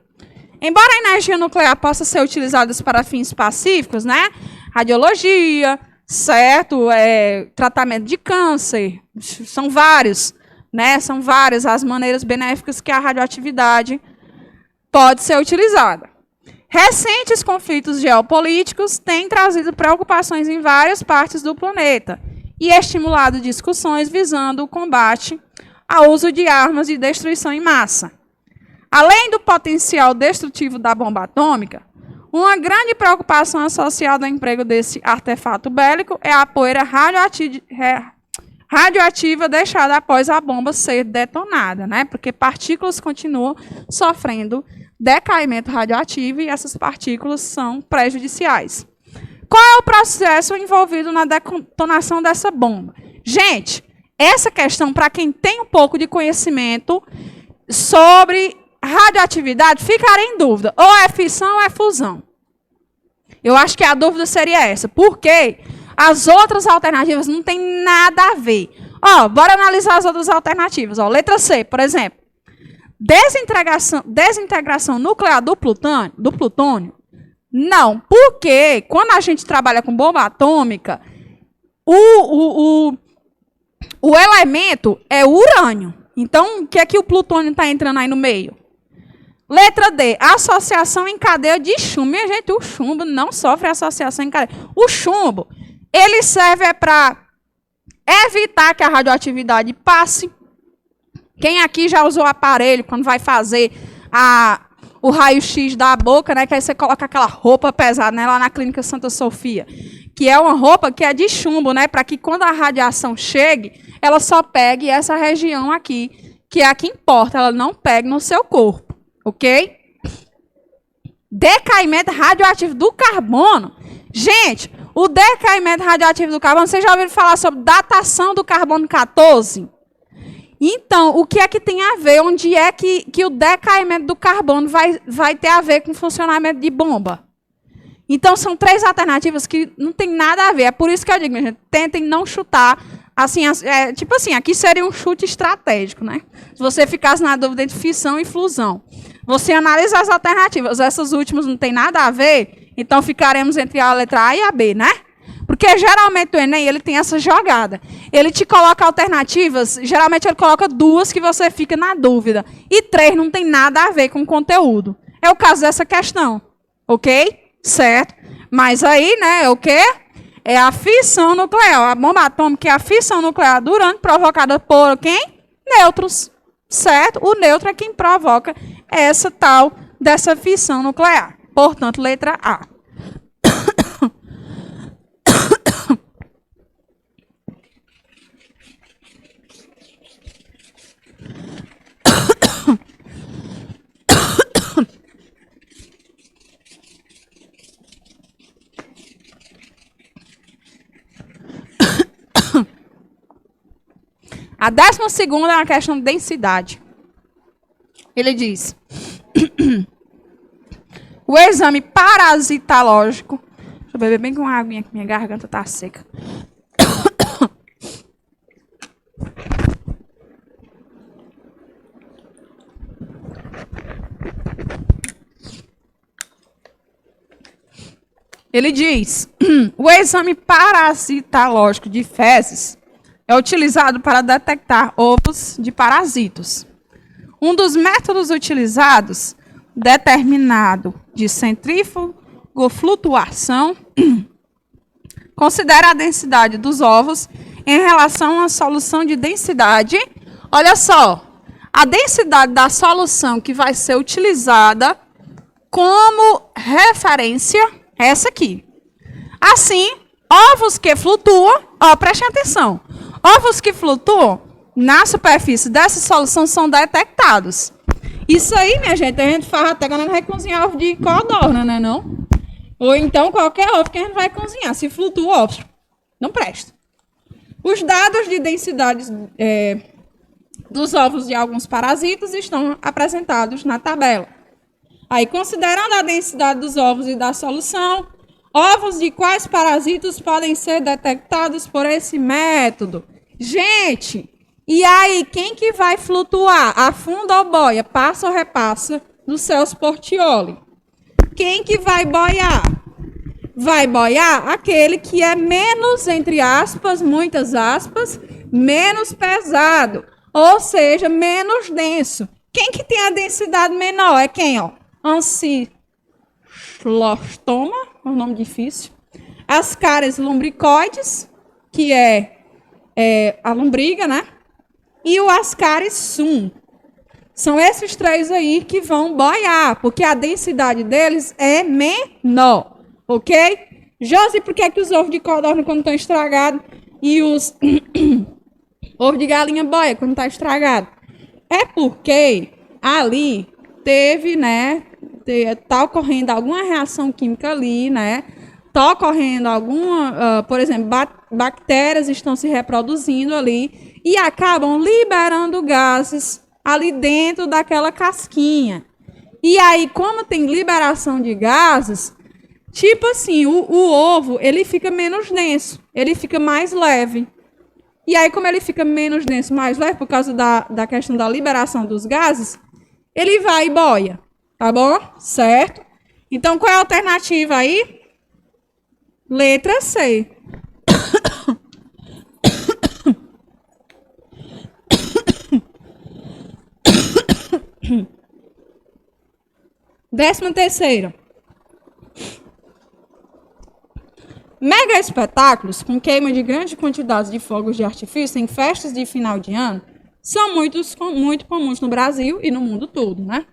embora a energia nuclear possa ser utilizada para fins pacíficos, né? Radiologia, certo? Tratamento de câncer, são vários, né? São várias as maneiras benéficas que a radioatividade pode ser utilizada. Recentes conflitos geopolíticos têm trazido preocupações em várias partes do planeta e estimulado discussões visando o combate ao uso de armas de destruição em massa. Além do potencial destrutivo da bomba atômica, uma grande preocupação associada ao emprego desse artefato bélico é a poeira radioativa deixada após a bomba ser detonada, né? Porque partículas continuam sofrendo decaimento radioativo e essas partículas são prejudiciais. Qual é o processo envolvido na detonação dessa bomba? Gente, essa questão, para quem tem um pouco de conhecimento sobre radioatividade, ficaria em dúvida. Ou é fissão ou é fusão. Eu acho que a dúvida seria essa. Porque as outras alternativas não têm nada a ver. Ó, bora analisar as outras alternativas. Ó, letra C, por exemplo. Desintegração nuclear do plutônio? Não, porque quando a gente trabalha com bomba atômica, o elemento é o urânio. Então, o que é que o plutônio está entrando aí no meio? Letra D, associação em cadeia de chumbo. Minha gente, o chumbo não sofre associação em cadeia. O chumbo, ele serve para evitar que a radioatividade passe. Quem aqui já usou aparelho quando vai fazer o raio-x da boca, né? Que aí você coloca aquela roupa pesada, né? Lá na Clínica Santa Sofia. Que é uma roupa que é de chumbo, né? Para que quando a radiação chegue, ela só pegue essa região aqui, que é a que importa. Ela não pegue no seu corpo, ok? Decaimento radioativo do carbono. Gente, o decaimento radioativo do carbono, vocês já ouviram falar sobre datação do carbono 14? Então, o que é que tem a ver? Onde é que o decaimento do carbono vai ter a ver com o funcionamento de bomba? Então, são três alternativas que não tem nada a ver. É por isso que eu digo, minha gente, tentem não chutar. Assim, tipo assim, aqui seria um chute estratégico, né? Se você ficasse na dúvida entre fissão e fusão. Você analisa as alternativas. Essas últimas não tem nada a ver, então ficaremos entre a letra A e a B, né? Porque geralmente o Enem ele tem essa jogada. Ele te coloca alternativas, geralmente ele coloca duas que você fica na dúvida. E três não tem nada a ver com o conteúdo. É o caso dessa questão. Ok? Certo? Mas aí, né, é o quê? É a fissão nuclear. A bomba atômica é a fissão nuclear do urânio provocada por quem? Nêutrons. Certo? O nêutron é quem provoca essa tal dessa fissão nuclear. Portanto, letra A. A 12ª é uma questão de densidade. Ele diz: o exame parasitológico. Deixa eu beber bem com uma aguinha que minha garganta está seca. Ele diz: o exame parasitológico de fezes é utilizado para detectar ovos de parasitos. Um dos métodos utilizados, determinado de centrifugoflutuação, considera a densidade dos ovos em relação à solução de densidade. Olha só, a densidade da solução que vai ser utilizada como referência é essa aqui. Assim, ovos que flutuam, prestem atenção, ovos que flutuam na superfície dessa solução são detectados. Isso aí, minha gente, a gente faz até quando a gente vai cozinhar ovo de codorna, né, não? Ou então qualquer ovo que a gente vai cozinhar. Se flutua ovo, não presta. Os dados de densidades dos ovos de alguns parasitas estão apresentados na tabela. Aí, considerando a densidade dos ovos e da solução, ovos de quais parasitas podem ser detectados por esse método? Gente, e aí, quem que vai flutuar? Afunda ou boia? Passa ou repassa no Celso Portioli? Quem que vai boiar? Vai boiar aquele que é menos, entre aspas, muitas aspas, menos pesado. Ou seja, menos denso. Quem que tem a densidade menor? É quem, ó? Ancilostoma, é um nome difícil. Ascaris lumbricoides, que é a lombriga, né? E o Ascaris sum. São esses três aí que vão boiar, porque a densidade deles é menor, ok? Josi, por que é que os ovos de codorna quando estão estragados e os ovos de galinha boia quando está estragado? É porque ali teve, né, tá ocorrendo alguma reação química ali, né? Tá ocorrendo alguma, por exemplo, bactérias estão se reproduzindo ali e acabam liberando gases ali dentro daquela casquinha. E aí, como tem liberação de gases, tipo assim, o ovo, ele fica menos denso, ele fica mais leve. E aí, como ele fica menos denso, mais leve, por causa da questão da liberação dos gases, ele vai e boia, tá bom? Certo? Então, qual é a alternativa aí? Letra C. 13ª. Mega espetáculos com queima de grandes quantidades de fogos de artifício em festas de final de ano são muito comuns no Brasil e no mundo todo, né?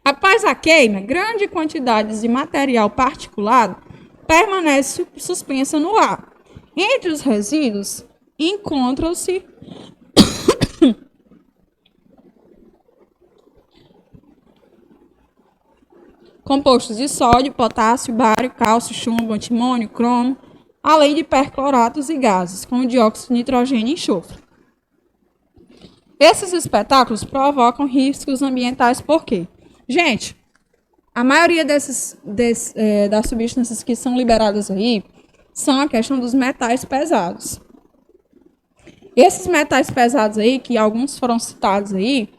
Após a queima, grandes quantidades de material particulado permanece suspensa no ar. Entre os resíduos encontram-se compostos de sódio, potássio, bário, cálcio, chumbo, antimônio, cromo, além de percloratos e gases, como dióxido de nitrogênio e enxofre. Esses espetáculos provocam riscos ambientais por quê? Gente, a maioria das substâncias que são liberadas aí são a questão dos metais pesados. Esses metais pesados aí, que alguns foram citados aí,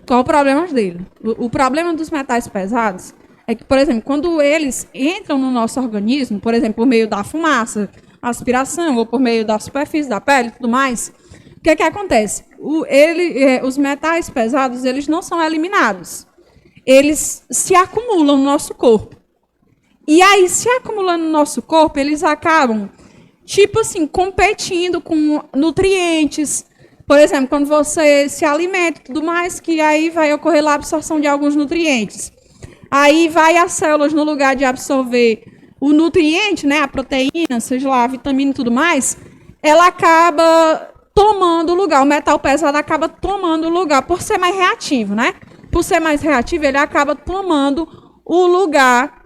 qual é o problema dele? O problema dos metais pesados é que, por exemplo, quando eles entram no nosso organismo, por exemplo, por meio da fumaça, aspiração, ou por meio da superfície da pele e tudo mais, o que acontece? Os metais pesados, eles não são eliminados. Eles se acumulam no nosso corpo. E aí, se acumulando no nosso corpo, eles acabam, tipo assim, competindo com nutrientes. Por exemplo, quando você se alimenta e tudo mais, que aí vai ocorrer lá a absorção de alguns nutrientes. Aí vai as células, no lugar de absorver o nutriente, né, a proteína, seja lá a vitamina e tudo mais, ela acaba tomando o lugar, o metal pesado acaba tomando o lugar, por ser mais reativo, né? Por ser mais reativo, ele acaba tomando o lugar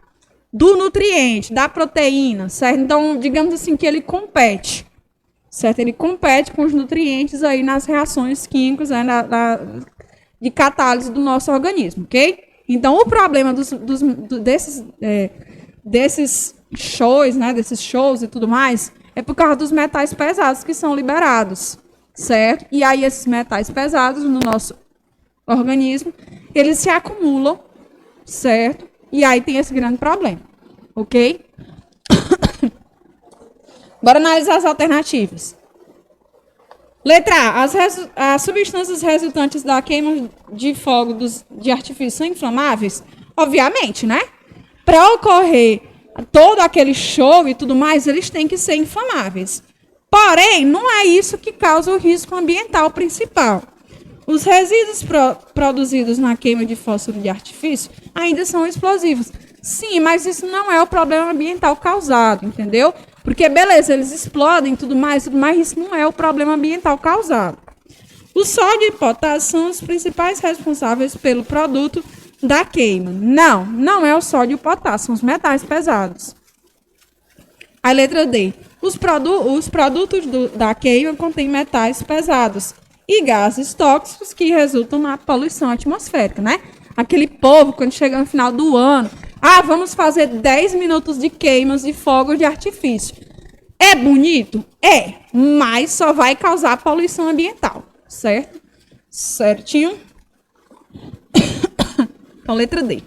do nutriente, da proteína, certo? Então, digamos assim que ele compete. certo? Ele compete com os nutrientes aí nas reações químicas, né, de catálise do nosso organismo, ok? Então, o problema desses shows, né, desses shows e tudo mais, é por causa dos metais pesados que são liberados, certo? E aí, esses metais pesados no nosso organismo, eles se acumulam, certo? E aí tem esse grande problema, ok? Bora analisar as alternativas. Letra A. As substâncias resultantes da queima de fogo de artifício são inflamáveis? Obviamente, né? Para ocorrer todo aquele show e tudo mais, eles têm que ser inflamáveis. Porém, não é isso que causa o risco ambiental principal. Os resíduos produzidos na queima de fósforo de artifício ainda são explosivos. Sim, mas isso não é o problema ambiental causado, entendeu? Porque, beleza, eles explodem e tudo mais, mas isso não é o problema ambiental causado. O sódio e o potássio são os principais responsáveis pelo produto da queima. Não, não é o sódio e o potássio, são os metais pesados. A letra D. Os produtos da queima contêm metais pesados e gases tóxicos que resultam na poluição atmosférica, né? Aquele povo, quando chega no final do ano, vamos fazer 10 minutos de queimas de fogos de artifício. É bonito? É, mas só vai causar poluição ambiental, certo? Certinho? Então, letra D.